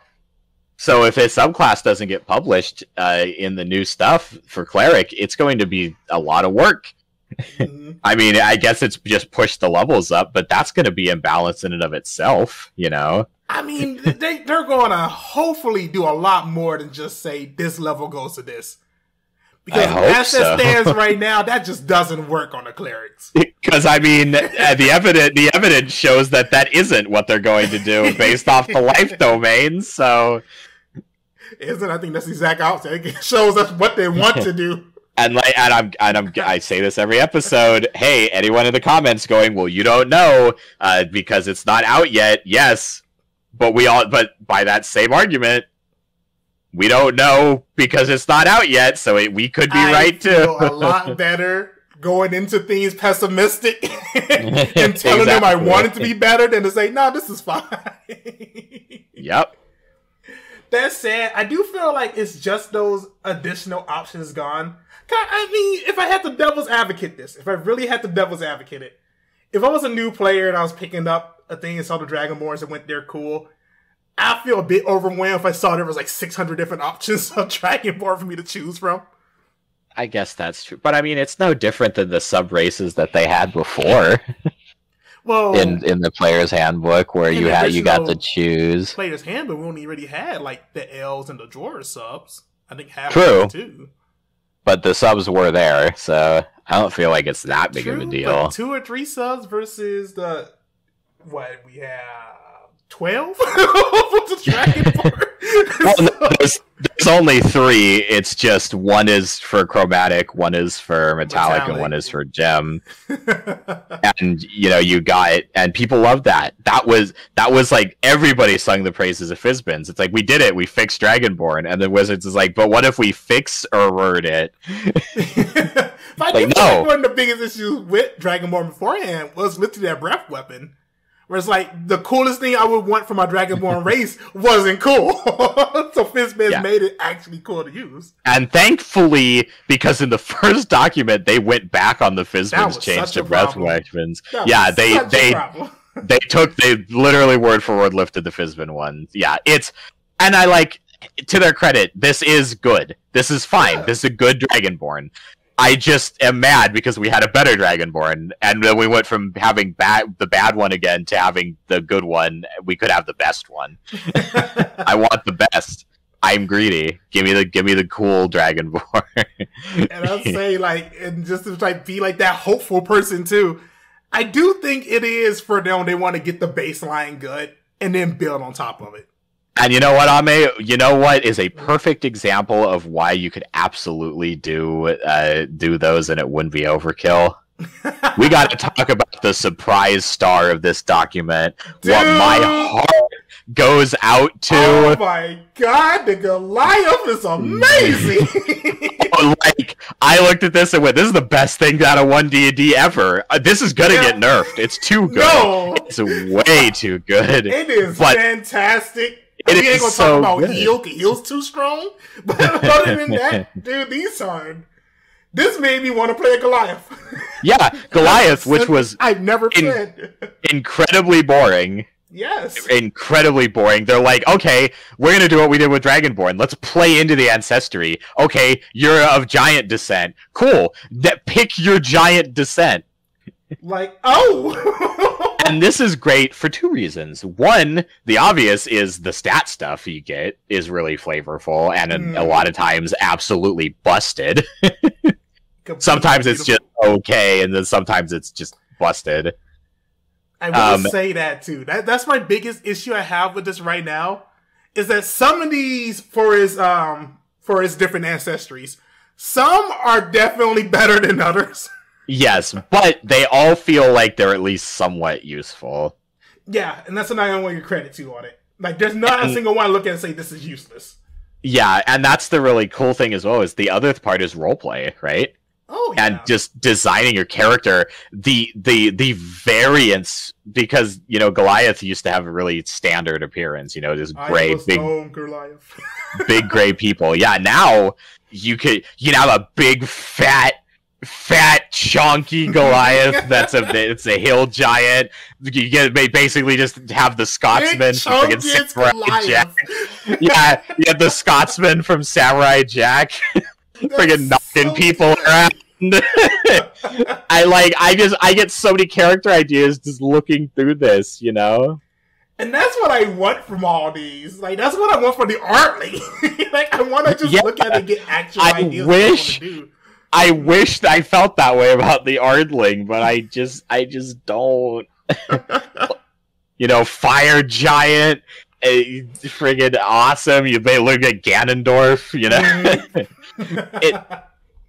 So if his subclass doesn't get published in the new stuff for Cleric, it's going to be a lot of work. Mm-hmm. I mean, I guess it's just pushed the levels up, but that's going to be imbalanced in and of itself, you know? I mean, they're going to hopefully do a lot more than just say this level goes to this. Because as it stands right now, that just doesn't work on the Clerics. Because, I mean, the evidence shows that isn't what they're going to do based off the life domains, so... I think that's the exact opposite. It shows us what they want to do. I say this every episode. Hey, anyone in the comments going, well, you don't know because it's not out yet. Yes, but by that same argument, we don't know because it's not out yet. So we could be right too. Feel a lot better going into things pessimistic and telling them I want it to be better than to say, no, this is fine. Yep. That said, I do feel like it's just those additional options gone. I mean, if I had to devil's advocate this, if I really had to devil's advocate it, if I was a new player and I was picking up a thing and saw the Dragonborns and went there, cool, I feel a bit overwhelmed if I saw there was like 600 different options of Dragonborn for me to choose from. I guess that's true. But I mean, it's no different than the sub-races that they had before. Well, in the player's handbook, where you got to choose. Player's handbook, we only really had like the elves and the dwarves subs. I think half True. Of them too. But the subs were there, so I don't feel like it's that big of a deal. But 2 or 3 subs versus the we have 12 the Dragonborn. Well, no, there's only 3. It's just one is for chromatic, one is for metallic. And one is for gem. And you got, and people love that. That was like everybody sung the praises of Fizbins. It's like, we did it, we fixed Dragonborn, and the Wizards is like, but what if we fix or word it? I think one of the biggest issues with Dragonborn beforehand was literally that breath weapon. Where it's like, the coolest thing I would want for my Dragonborn race wasn't cool. So Fizbins made it actually cool to use. And thankfully, because in the first document, they went back on the Fizbins change to breath weapons. Yeah, they literally word for word lifted the Fizbin one. Yeah, and I like, to their credit, this is good. This is fine. This is a good Dragonborn. I just am mad because we had a better Dragonborn, and then we went from having the bad one again to having the good one. We could have the best one. I want the best. I'm greedy. Give me the cool Dragonborn. And I'll say, and just to be like that hopeful person too. I do think it is for them. They want to get the baseline good and then build on top of it. And you know what, Ame? You know what is a perfect example of why you could absolutely do those and it wouldn't be overkill? We got to talk about the surprise star of this document. Dude. What my heart goes out to. Oh my god, the Goliath is amazing! I looked at this and went, this is the best thing out of 1D&D ever. This is gonna get nerfed. It's too good. No. It's way too good. It is fantastic. We ain't gonna talk about heal, because heal's too strong. But other than that, dude, this made me want to play a Goliath. Yeah, Goliath, which was I've never played. Incredibly boring. Yes. Incredibly boring. They're like, okay, we're going to do what we did with Dragonborn. Let's play into the ancestry. Okay, you're of giant descent. Cool. Pick your giant descent. And this is great for 2 reasons. One, the obvious is the stat stuff you get is really flavorful and a lot of times absolutely busted. Sometimes it's just okay, and then sometimes it's just busted. I will say that too. That's my biggest issue I have with this right now, is that some of these for his different ancestries, some are definitely better than others. Yes, but they all feel like they're at least somewhat useful. Yeah, and that's what I want your credit to on it. Like, there's not a single one I look at and say this is useless. Yeah, and that's the really cool thing as well, is the other part is roleplay, right? Oh, yeah. And just designing your character, the variance, because, you know, Goliath used to have a really standard appearance, you know, this gray, big gray people. Yeah, now you can have a big fat chunky Goliath it's a hill giant. You get basically just have the Scotsman from friggin' Samurai Jack. Yeah, you have the Scotsman from Samurai Jack friggin' knocking people around. I get so many character ideas just looking through this, you know? And that's what I want from all these. Like, that's what I want from the art league. Like, I want to just look at it and get actual ideas. I wish I felt that way about the Ardling, but I just don't. You know, fire giant, friggin' awesome. You may look at Ganondorf, you know.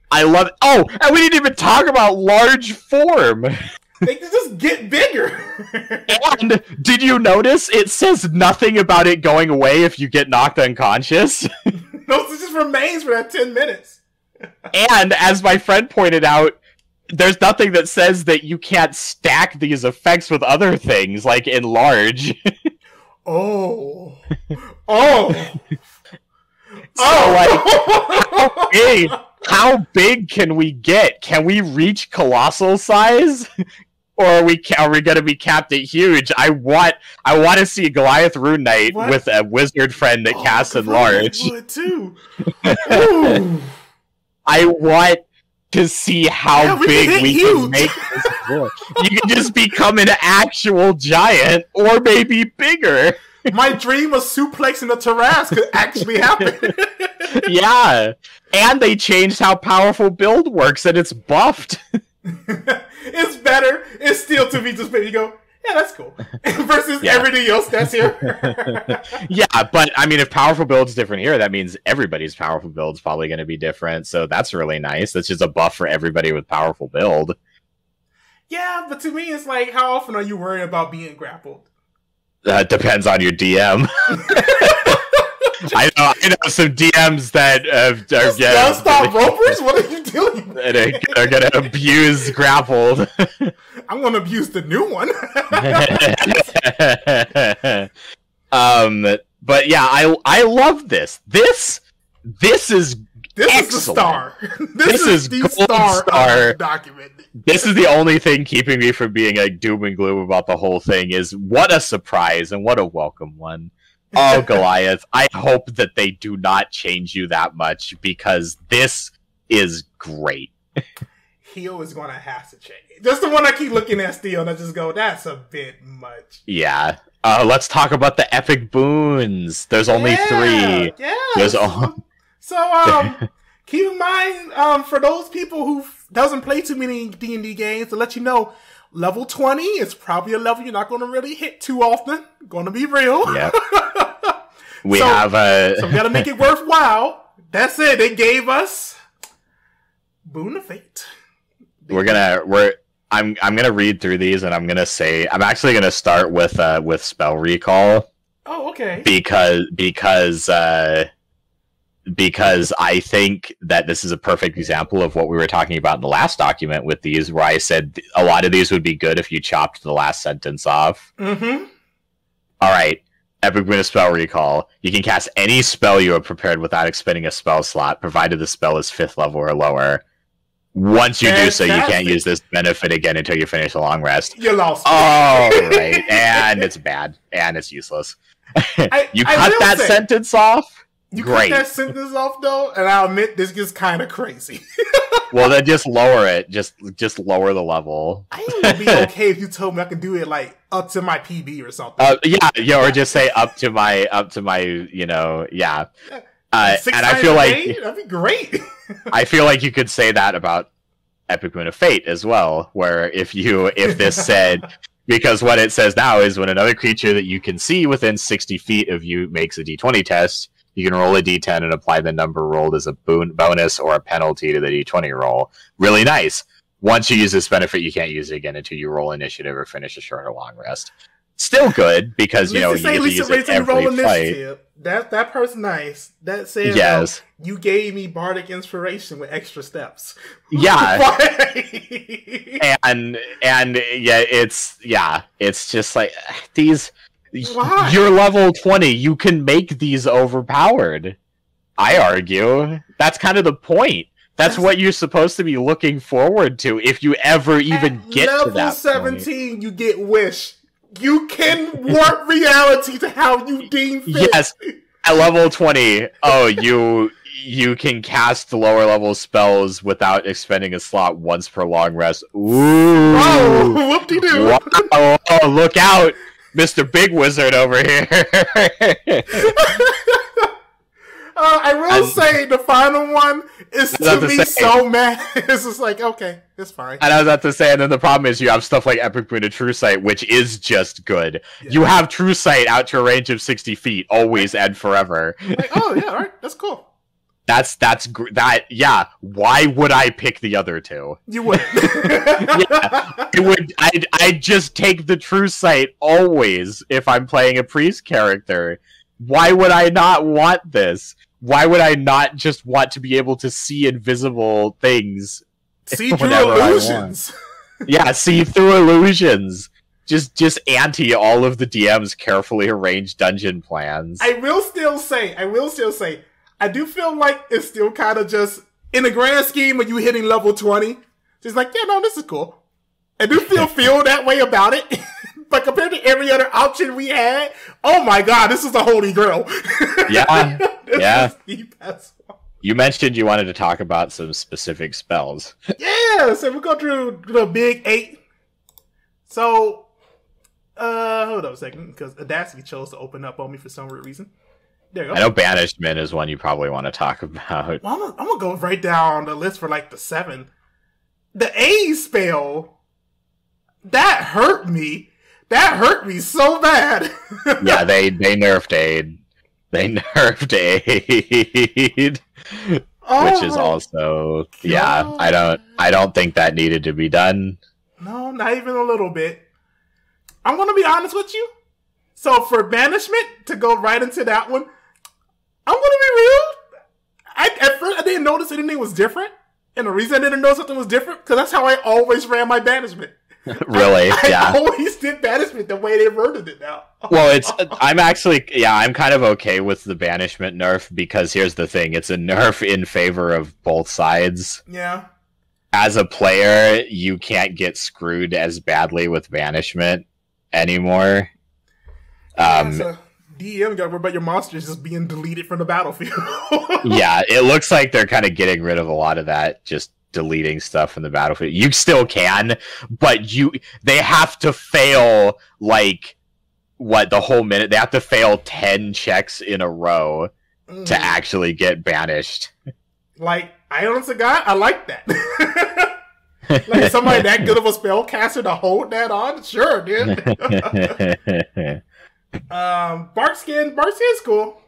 I love it. Oh, and we didn't even talk about large form. They can just get bigger. And did you notice it says nothing about it going away if you get knocked unconscious? No, it just remains for that 10 minutes. And as my friend pointed out, there's nothing that says that you can't stack these effects with other things, like enlarge. Oh. So, how big can we get? Can we reach colossal size? Or are we going to be capped at huge? I want to see Goliath Rune Knight with a wizard friend that casts enlarge. I would too. I want to see how big we can make this work. You can just become an actual giant, or maybe bigger. My dream of suplexing a Tarrasque could actually happen. Yeah, and they changed how powerful build works, and it's buffed. It's better. It's still to be just maybe go, yeah, that's cool. Versus everything else that's here. Yeah, but I mean, if powerful build's different here, that means everybody's powerful build's probably going to be different. So that's really nice. That's just a buff for everybody with powerful build. Yeah, but to me, it's like, how often are you worried about being grappled? Depends on your DM. I know some DMs that stop ropers. What are you doing? They're gonna abuse grappled. I'm gonna abuse the new one. But yeah, I love this. This is excellent. The star. This is the gold star document. This is the only thing keeping me from being like doom and gloom about the whole thing. Is what a surprise and what a welcome one. Oh, Goliath, I hope that they do not change you that much, because this is great. Heal is going to have to change. Just the one I keep looking at still, and I just go, that's a bit much. Yeah. Let's talk about the epic boons. There's only 3. Yeah. So, keep in mind, for those people who doesn't play too many D&D games, to let you know, level 20 is probably a level you're not going to really hit too often. Going to be real. Yeah. So we gotta make it worthwhile. That's it. They gave us Boon of Fate. I'm gonna read through these, and I'm actually gonna start with spell recall. Oh, okay. Because I think that this is a perfect example of what we were talking about in the last document with these, where I said a lot of these would be good if you chopped the last sentence off. Mm-hmm. All right. Epic Boon of Spell Recall. You can cast any spell you have prepared without expending a spell slot, provided the spell is 5th level or lower. Once you do so, you can't use this benefit again until you finish a long rest. You lost. Oh, right. And it's bad. And it's useless. You cut that sentence off? You Great. cut that sentence off, though, and I'll admit this gets kind of crazy. Well, then just lower it. Just lower the level. I would be okay if you told me I could do it like up to my PB or something. Yeah, or just say up to my, yeah. And I feel like that'd be great. I feel like you could say that about Epic Boon of Fate as well, where if this said, because what it says now is when another creature that you can see within 60 feet of you makes a D20 test, you can roll a D10 and apply the number rolled as a bonus or a penalty to the D20 roll. Really nice. Once you use this benefit, you can't use it again until you roll initiative or finish a short or long rest. Still good because you know you get to use it every fight. That person nice. That says yes. You gave me bardic inspiration with extra steps. Yeah. and yeah, it's just like these. Why? You're level 20. You can make these overpowered. I argue that's kind of the point. That's what you're supposed to be looking forward to if you ever even get to that level 17. Point. You get wish. You can warp reality to how you deem fit. Yes, at level 20. Oh, you can cast lower level spells without expending a slot once per long rest. Ooh! Oh, whoop-de-doo! Wow. Oh, look out, Mr. Big Wizard over here. I will say the final one is to me so mad. It's just like, okay, it's fine. And I was about to say, and then the problem is you have stuff like Epic Boon of True Sight, which is just good. Yeah. You have True Sight out to a range of 60 feet, always and forever. Like, oh yeah, all right, that's cool. Yeah. Why would I pick the other two? You would. Yeah, it would. I'd just take the True Sight always if I'm playing a priest character. Why would I not want this? Why would I not just want to be able to see invisible things? See through illusions. Yeah, see through illusions. Just anti all of the DM's carefully arranged dungeon plans. I will still say, I do feel like it's still kind of just, in the grand scheme when you hitting level 20, just like, yeah, no, this is cool. I do feel that way about it. But compared to every other option we had, oh my god, this is the holy grail. Yeah, yeah. You mentioned you wanted to talk about some specific spells. Yeah, so we'll go through the big 8. So, hold on a second, because Audacity chose to open up on me for some weird reason. There you go. I know Banishment is one you probably want to talk about. Well, I'm gonna go right down the list for like the 7. The A spell, that hurt me. That hurt me so bad. Yeah, they nerfed Aid. They nerfed Aid. Which is also God. Yeah, I don't think that needed to be done. No, not even a little bit. I'm gonna be honest with you. So for Banishment, to go right into that one, I'm gonna be real. At first I didn't notice anything was different. And the reason I didn't know something was different, because that's how I always ran my Banishment. Really? Yeah. I always did Banishment the way they worded it now. Well, I'm kind of okay with the Banishment nerf, because here's the thing, it's a nerf in favor of both sides. Yeah. As a player, you can't get screwed as badly with Banishment anymore. So DM got worried about your monsters just being deleted from the battlefield. Yeah, it looks like they're kind of getting rid of a lot of that, just deleting stuff from the battlefield. You still can, but they have to fail like the whole minute. They have to fail 10 checks in a row to actually get banished. Like, I honestly, God, I like that. Like somebody that good of a spellcaster to hold that on, sure, dude. Barkskin's cool.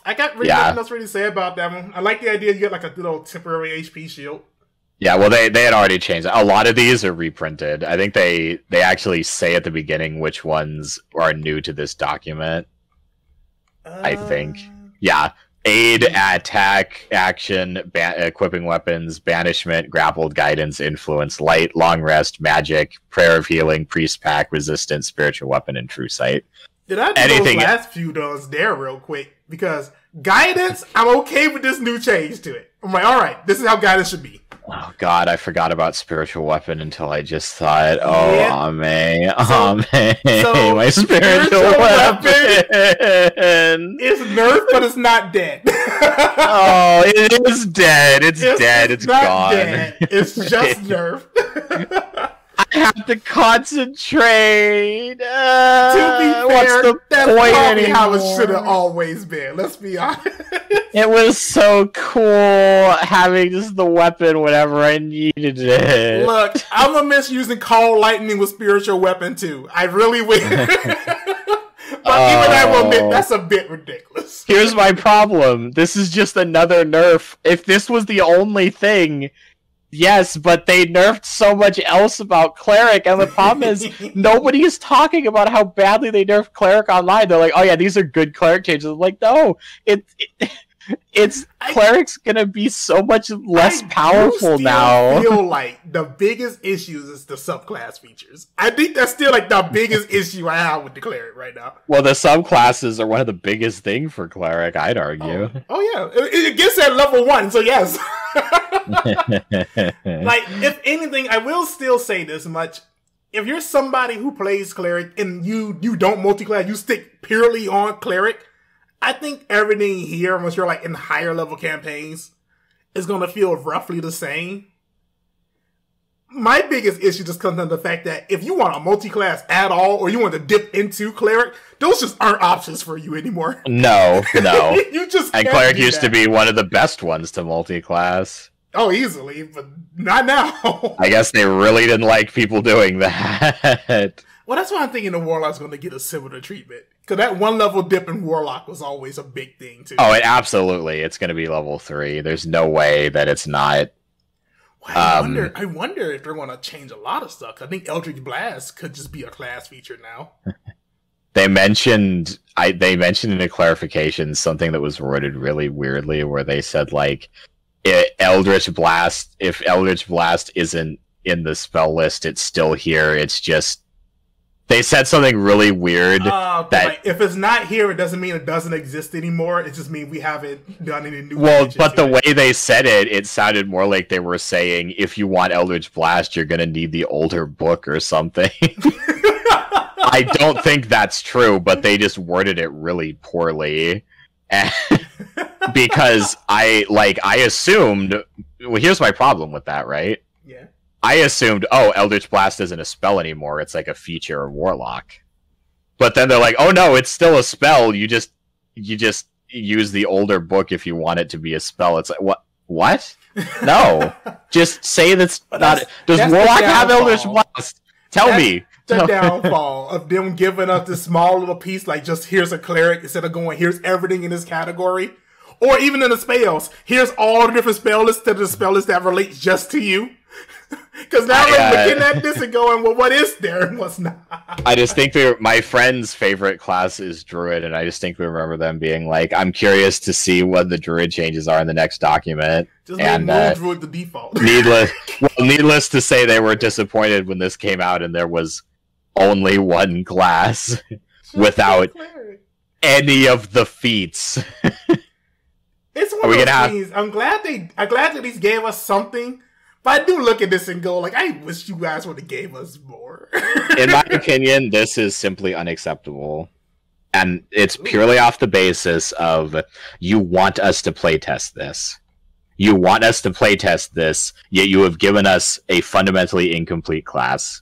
I got really nothing else really to say about that one. I like the idea you get like a little temporary HP shield. Yeah, well, they had already changed. A lot of these are reprinted. I think they actually say at the beginning which ones are new to this document. I think. Yeah. Aid, attack, action, equipping weapons, banishment, grappled, guidance, influence, light, long rest, magic, prayer of healing, priest pack, resistance, spiritual weapon, and true sight. Did I do those last few does there real quick? Because guidance, I'm okay with this new change to it. I'm like, alright, this is how guidance should be. Oh god, I forgot about spiritual weapon until I just thought, my spiritual weapon is nerfed, but it's not dead. Oh, it is dead. It's dead. It's not gone. Dead. It's just nerfed. I have to concentrate. To be fair, what's the that's point probably anymore? how it should have always been. Let's be honest. It was so cool having just the weapon whenever I needed it. Look, I'm gonna miss using Call Lightning with spiritual weapon too. I really will. But even I will admit that's a bit ridiculous. Here's my problem. This is just another nerf. If this was the only thing, Yes, but they nerfed so much else about Cleric, and the problem is nobody is talking about how badly they nerfed Cleric online. They're like, "Oh yeah, these are good Cleric changes." I'm like, no, it's Cleric's gonna be so much less powerful now. I feel like the biggest issues is the subclass features. I think that's still like the biggest issue I have with the Cleric right now. Well, the subclasses are one of the biggest things for Cleric, I'd argue. Oh yeah, it gets at level 1, so yes. Like, if anything, I will still say this much. If you're somebody who plays Cleric and you don't multi-class, you stick purely on Cleric, I think everything here, once you're like in higher level campaigns, is going to feel roughly the same. My biggest issue just comes down to the fact that if you want a multi-class at all, or you want to dip into Cleric, those just aren't options for you anymore. No. You just can't. And Cleric used to be one of the best ones to multi-class. Oh, easily, but not now. I guess they really didn't like people doing that. Well, that's why I'm thinking the Warlock's going to get a similar treatment. Because that one level dip in Warlock was always a big thing, too. Oh, absolutely. It's going to be level 3. There's no way that it's not. Well, I wonder if they're going to change a lot of stuff. I think Eldritch Blast could just be a class feature now. They mentioned in the clarification something that was worded really weirdly, where they said, like, if Eldritch Blast isn't in the spell list, it's still here. It's just they said something really weird that like, if it's not here, it doesn't mean it doesn't exist anymore. It just means we haven't done any new. Well, but the way they said it sounded more like they were saying, if you want Eldritch Blast, you're gonna need the older book or something. I don't think that's true, but they just worded it really poorly. Because I assumed, well, here's my problem with that, right? Yeah. I assumed, Eldritch Blast isn't a spell anymore, it's like a feature or Warlock. But then they're like, oh no, it's still a spell, you just use the older book if you want it to be a spell. It's like, what? No. Just say that's not... Does Warlock have Eldritch Blast? Tell me. The downfall of them giving us this small little piece, like just here's a Cleric, instead of going, here's everything in this category. Or even in the spells, here's all the different spell lists to the spell list that relates just to you. Because now we're looking at this and going, well, what is there and what's not? I just think my friend's favorite class is Druid, and I just think we remember them being like, I'm curious to see what the Druid changes are in the next document. Just make Moon Druid the default. Needless to say, they were disappointed when this came out and there was only one class without any of the feats. It's one of those things. I'm glad they at least gave us something. But I do look at this and go, like, I wish you guys would have gave us more. In my opinion, this is simply unacceptable. And it's purely off the basis of, you want us to playtest this. You want us to playtest this, yet you have given us a fundamentally incomplete class.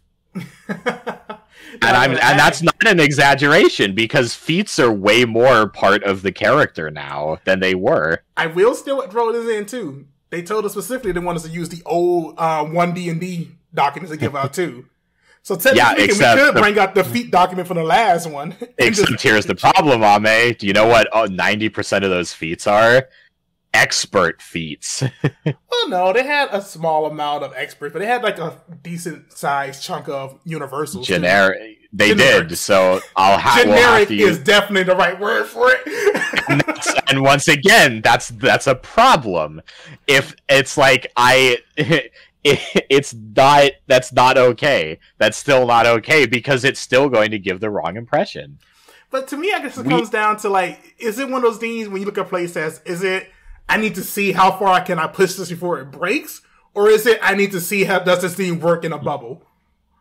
And that's not an exaggeration, because feats are way more part of the character now than they were. I will still throw this in, too. They told us specifically they want us to use the old 1D&D documents they give out too. So technically, we could bring out the feat document from the last one. Except here's the problem, Ame. Do you know what 90% of those feats are? Expert feats. Well, no, they had a small amount of experts, but they had like a decent sized chunk of universals. Generic. They did, so generic is definitely the right word for it. And once again, that's a problem. If it's like that's not okay. That's still not okay, because it's still going to give the wrong impression. But to me, I guess it comes down to, like, is it one of those things when you look at playtests, is it, I need to see how far can I push this before it breaks? Or is it, I need to see how does this thing work in a bubble?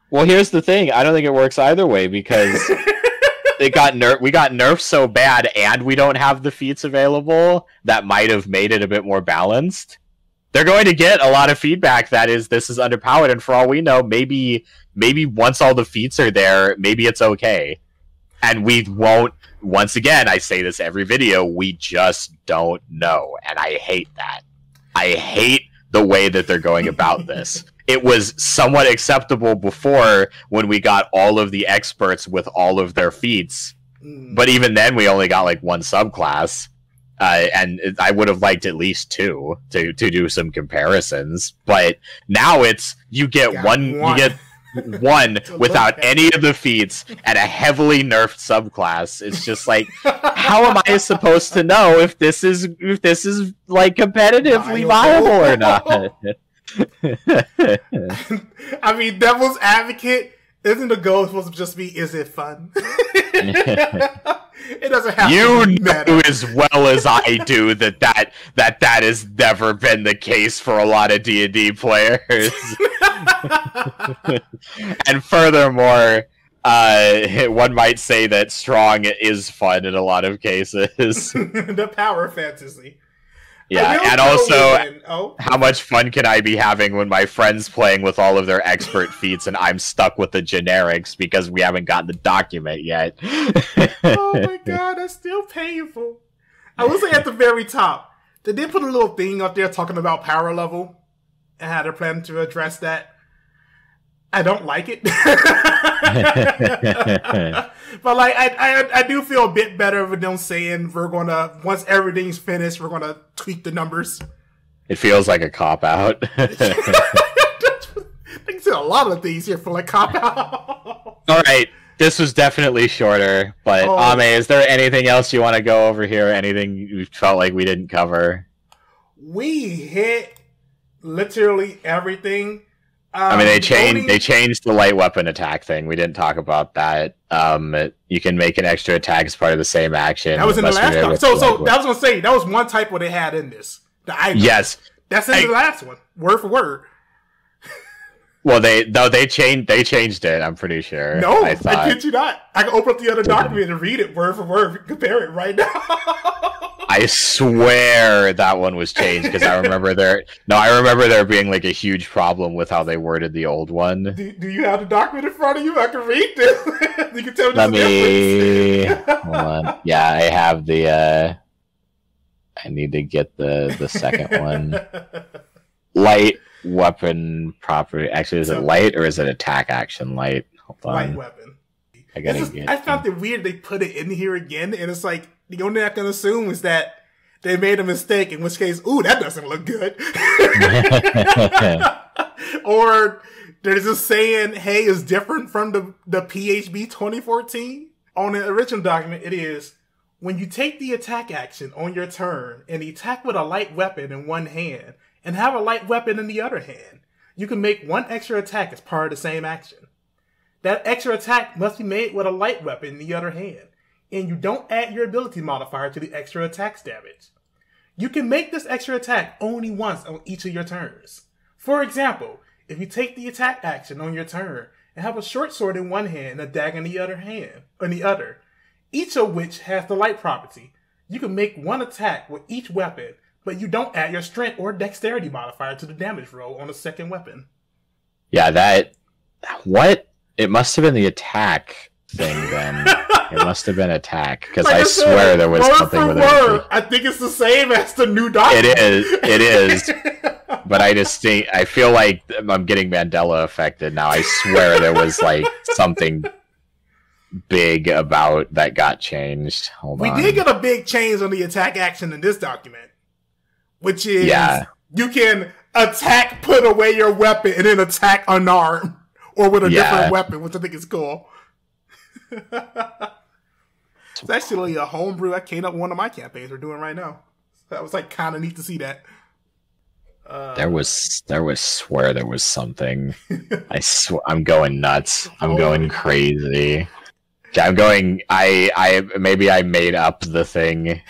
Well, here's the thing. I don't think it works either way, because we got nerfed so bad, and we don't have the feats available that might have made it a bit more balanced. They're going to get a lot of feedback that this is underpowered, and for all we know, maybe once all the feats are there, maybe it's okay. And we won't, once again, I say this every video, we just don't know, and I hate that. I hate the way that they're going about this. It was somewhat acceptable before when we got all of the experts with all of their feats. But even then, we only got like one subclass. I would have liked at least 2 to do some comparisons. But now it's you get one. You get one without any of the feats and a heavily nerfed subclass. It's just like, how am I supposed to know if this is like competitively viable or not? I mean, devil's advocate, isn't the goal supposed to just be, is it fun? It doesn't have to be meta. You know as well as I do that has never been the case for a lot of D&D players. And furthermore, one might say that strong is fun in a lot of cases. The power fantasy. Yeah, and also, how much fun can I be having when my friend's playing with all of their expert feats and I'm stuck with the generics because we haven't gotten the document yet? Oh my god, that's still painful. I will say at the very top, they did put a little thing up there talking about power level and how they're planning to address that. I don't like it. But like I do feel a bit better with them saying we're gonna, once everything's finished, we're gonna tweak the numbers. It feels like a cop out. I think a lot of things here feel like cop out. Alright, this was definitely shorter, but Ame, is there anything else you want to go over here? Anything you felt like we didn't cover? We hit literally everything. I mean, they changed the light weapon attack thing. We didn't talk about that. You can make an extra attack as part of the same action. That was in the last one. So I was gonna say that was one typo they had in this. The item. Yes, that's in the last one, word for word. Well, they changed it. I'm pretty sure. No, I kid you not. I can open up the other document and read it word for word. Compare it right now. I swear that one was changed because I remember there being like a huge problem with how they worded the old one. Do you have the document in front of you? I can read this. You can tell me. Hold on. Yeah, I have the. I need to get the second one. Light weapon property. Actually, is it light or is it attack action light? Hold on. Light weapon. I found it weird they put it in here again, and it's like the only thing I can assume is that they made a mistake, in which case, ooh, that doesn't look good. Or they're just saying, hey, it's different from the PHB 2014. On the original document, it is, when you take the attack action on your turn and attack with a light weapon in one hand and have a light weapon in the other hand, you can make one extra attack as part of the same action. That extra attack must be made with a light weapon in the other hand, and you don't add your ability modifier to the extra attack's damage. You can make this extra attack only once on each of your turns. For example, if you take the attack action on your turn and have a short sword in one hand and a dagger in the other, each of which has the light property, you can make one attack with each weapon, but you don't add your strength or dexterity modifier to the damage roll on the second weapon. Yeah, what? It must have been the attack thing then. It must have been attack, because like I swear there was something with it. I think it's the same as the new document. It is. But I feel like I'm getting Mandela affected now. I swear there was like something big about that got changed. Hold on. We did get a big change on the attack action in this document, which is you can attack, put away your weapon, and then attack unarmed or with a different weapon, which I think is cool. It's actually a homebrew that came up in one of my campaigns we're doing right now. That was like kind of neat to see that. There was swear there was something. I'm going nuts. I'm going crazy. Maybe I made up the thing.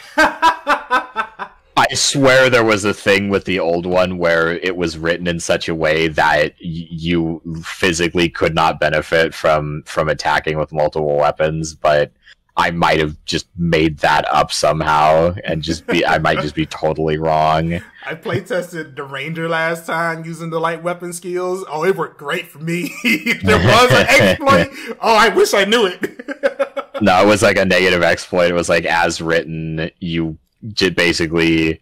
I swear there was a thing with the old one where it was written in such a way that you physically could not benefit from attacking with multiple weapons, but I might have just made that up somehow and I might just be totally wrong. I playtested the Ranger last time using the light weapon skills. Oh, it worked great for me. There was an exploit. Oh, I wish I knew it. No, it was like a negative exploit. It was like, as written, you basically,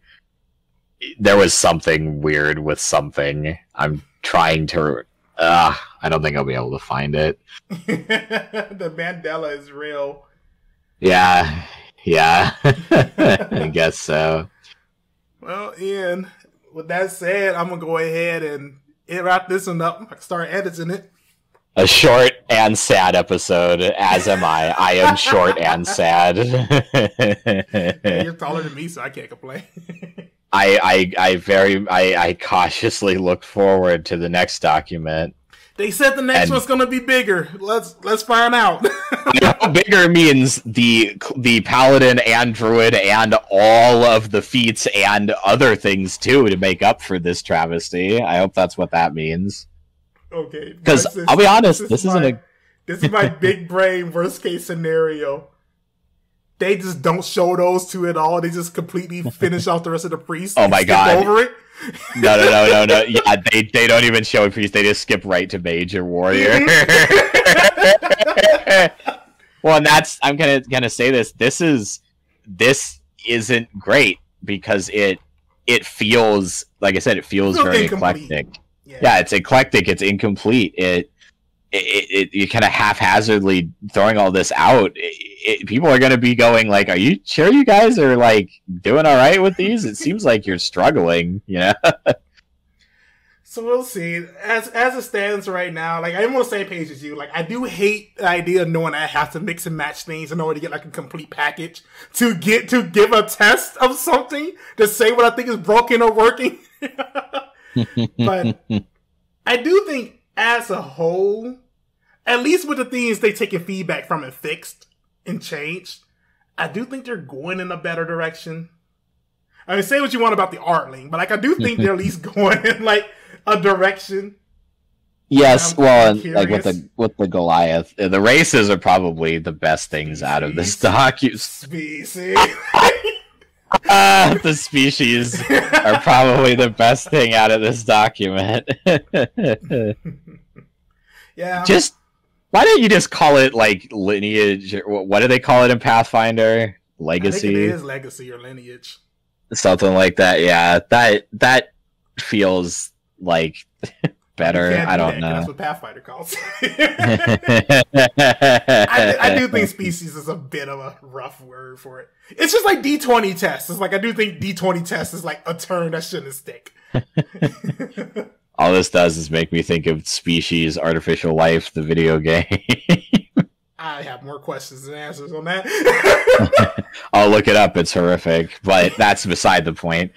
there was something weird with something. I'm trying to, I don't think I'll be able to find it. The Mandela is real. Yeah, Yeah, I guess so. Well, Ian, with that said, I'm going to go ahead and wrap this one up. I can start editing it. A short and sad episode, as am I. I am short and sad. Hey, you're taller than me, so I can't complain. I cautiously look forward to the next document. They said the next one's gonna be bigger. Let's find out. Bigger means the paladin and druid and all of the feats and other things too to make up for this travesty. I hope that's what that means. Okay, because I'll be honest, this is my big brain worst case scenario. They just don't show those two at all. They just completely finish off the rest of the priests. Oh my god! Over it. No. Yeah, they don't even show a priest. They just skip right to mage or warrior. Well, and I'm gonna say this. This isn't great because it feels, like I said, it feels very eclectic. Yeah, it's eclectic. It's incomplete. You kind of haphazardly throwing all this out. People are going to be going like, "Are you sure you guys are like doing all right with these? It seems like you're struggling." You know. So we'll see. As it stands right now, like I'm on the same page as you. Like I do hate the idea of knowing I have to mix and match things in order to get like a complete package to give a test of something to say what I think is broken or working. But I do think as a whole, at least with the things they taking feedback from and fixed and changed, I do think they're going in a better direction. I mean, say what you want about the artling, but like I do think they're at least going in like a direction. Yes, well, like with the Goliath, the races are probably the best things out of this document. Species. The species are probably the best thing out of this document. Yeah. Just why don't you just call it like lineage? What do they call it in Pathfinder? Legacy. I think it is legacy or lineage. Something like that. Yeah, that feels like better. I don't know. That's what Pathfinder calls. I do think species is a bit of a rough word for it. It's just like D20 test. It's like I do think D20 test is like a term that shouldn't stick. All this does is make me think of Species, Artificial Life, the video game. I have more questions than answers on that. I'll look it up. It's horrific, but that's beside the point.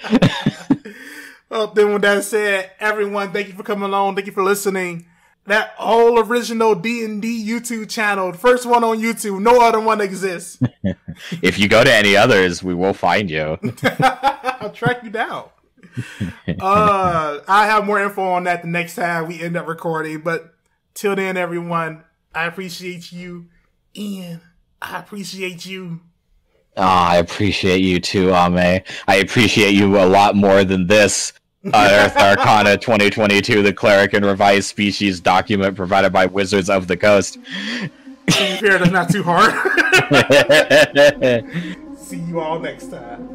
Well, then with that said, everyone, thank you for coming along. Thank you for listening. That all original D&D YouTube channel, first one on YouTube. No other one exists. If you go to any others, we will find you. I'll track you down. I have more info on that the next time we end up recording. But till then, everyone, I appreciate you. Ian, I appreciate you. Oh, I appreciate you too, Ame. I appreciate you a lot more than this. Earth Arcana 2022, the Cleric and Revised Species document provided by Wizards of the Coast. Fair, that's not too hard. See you all next time.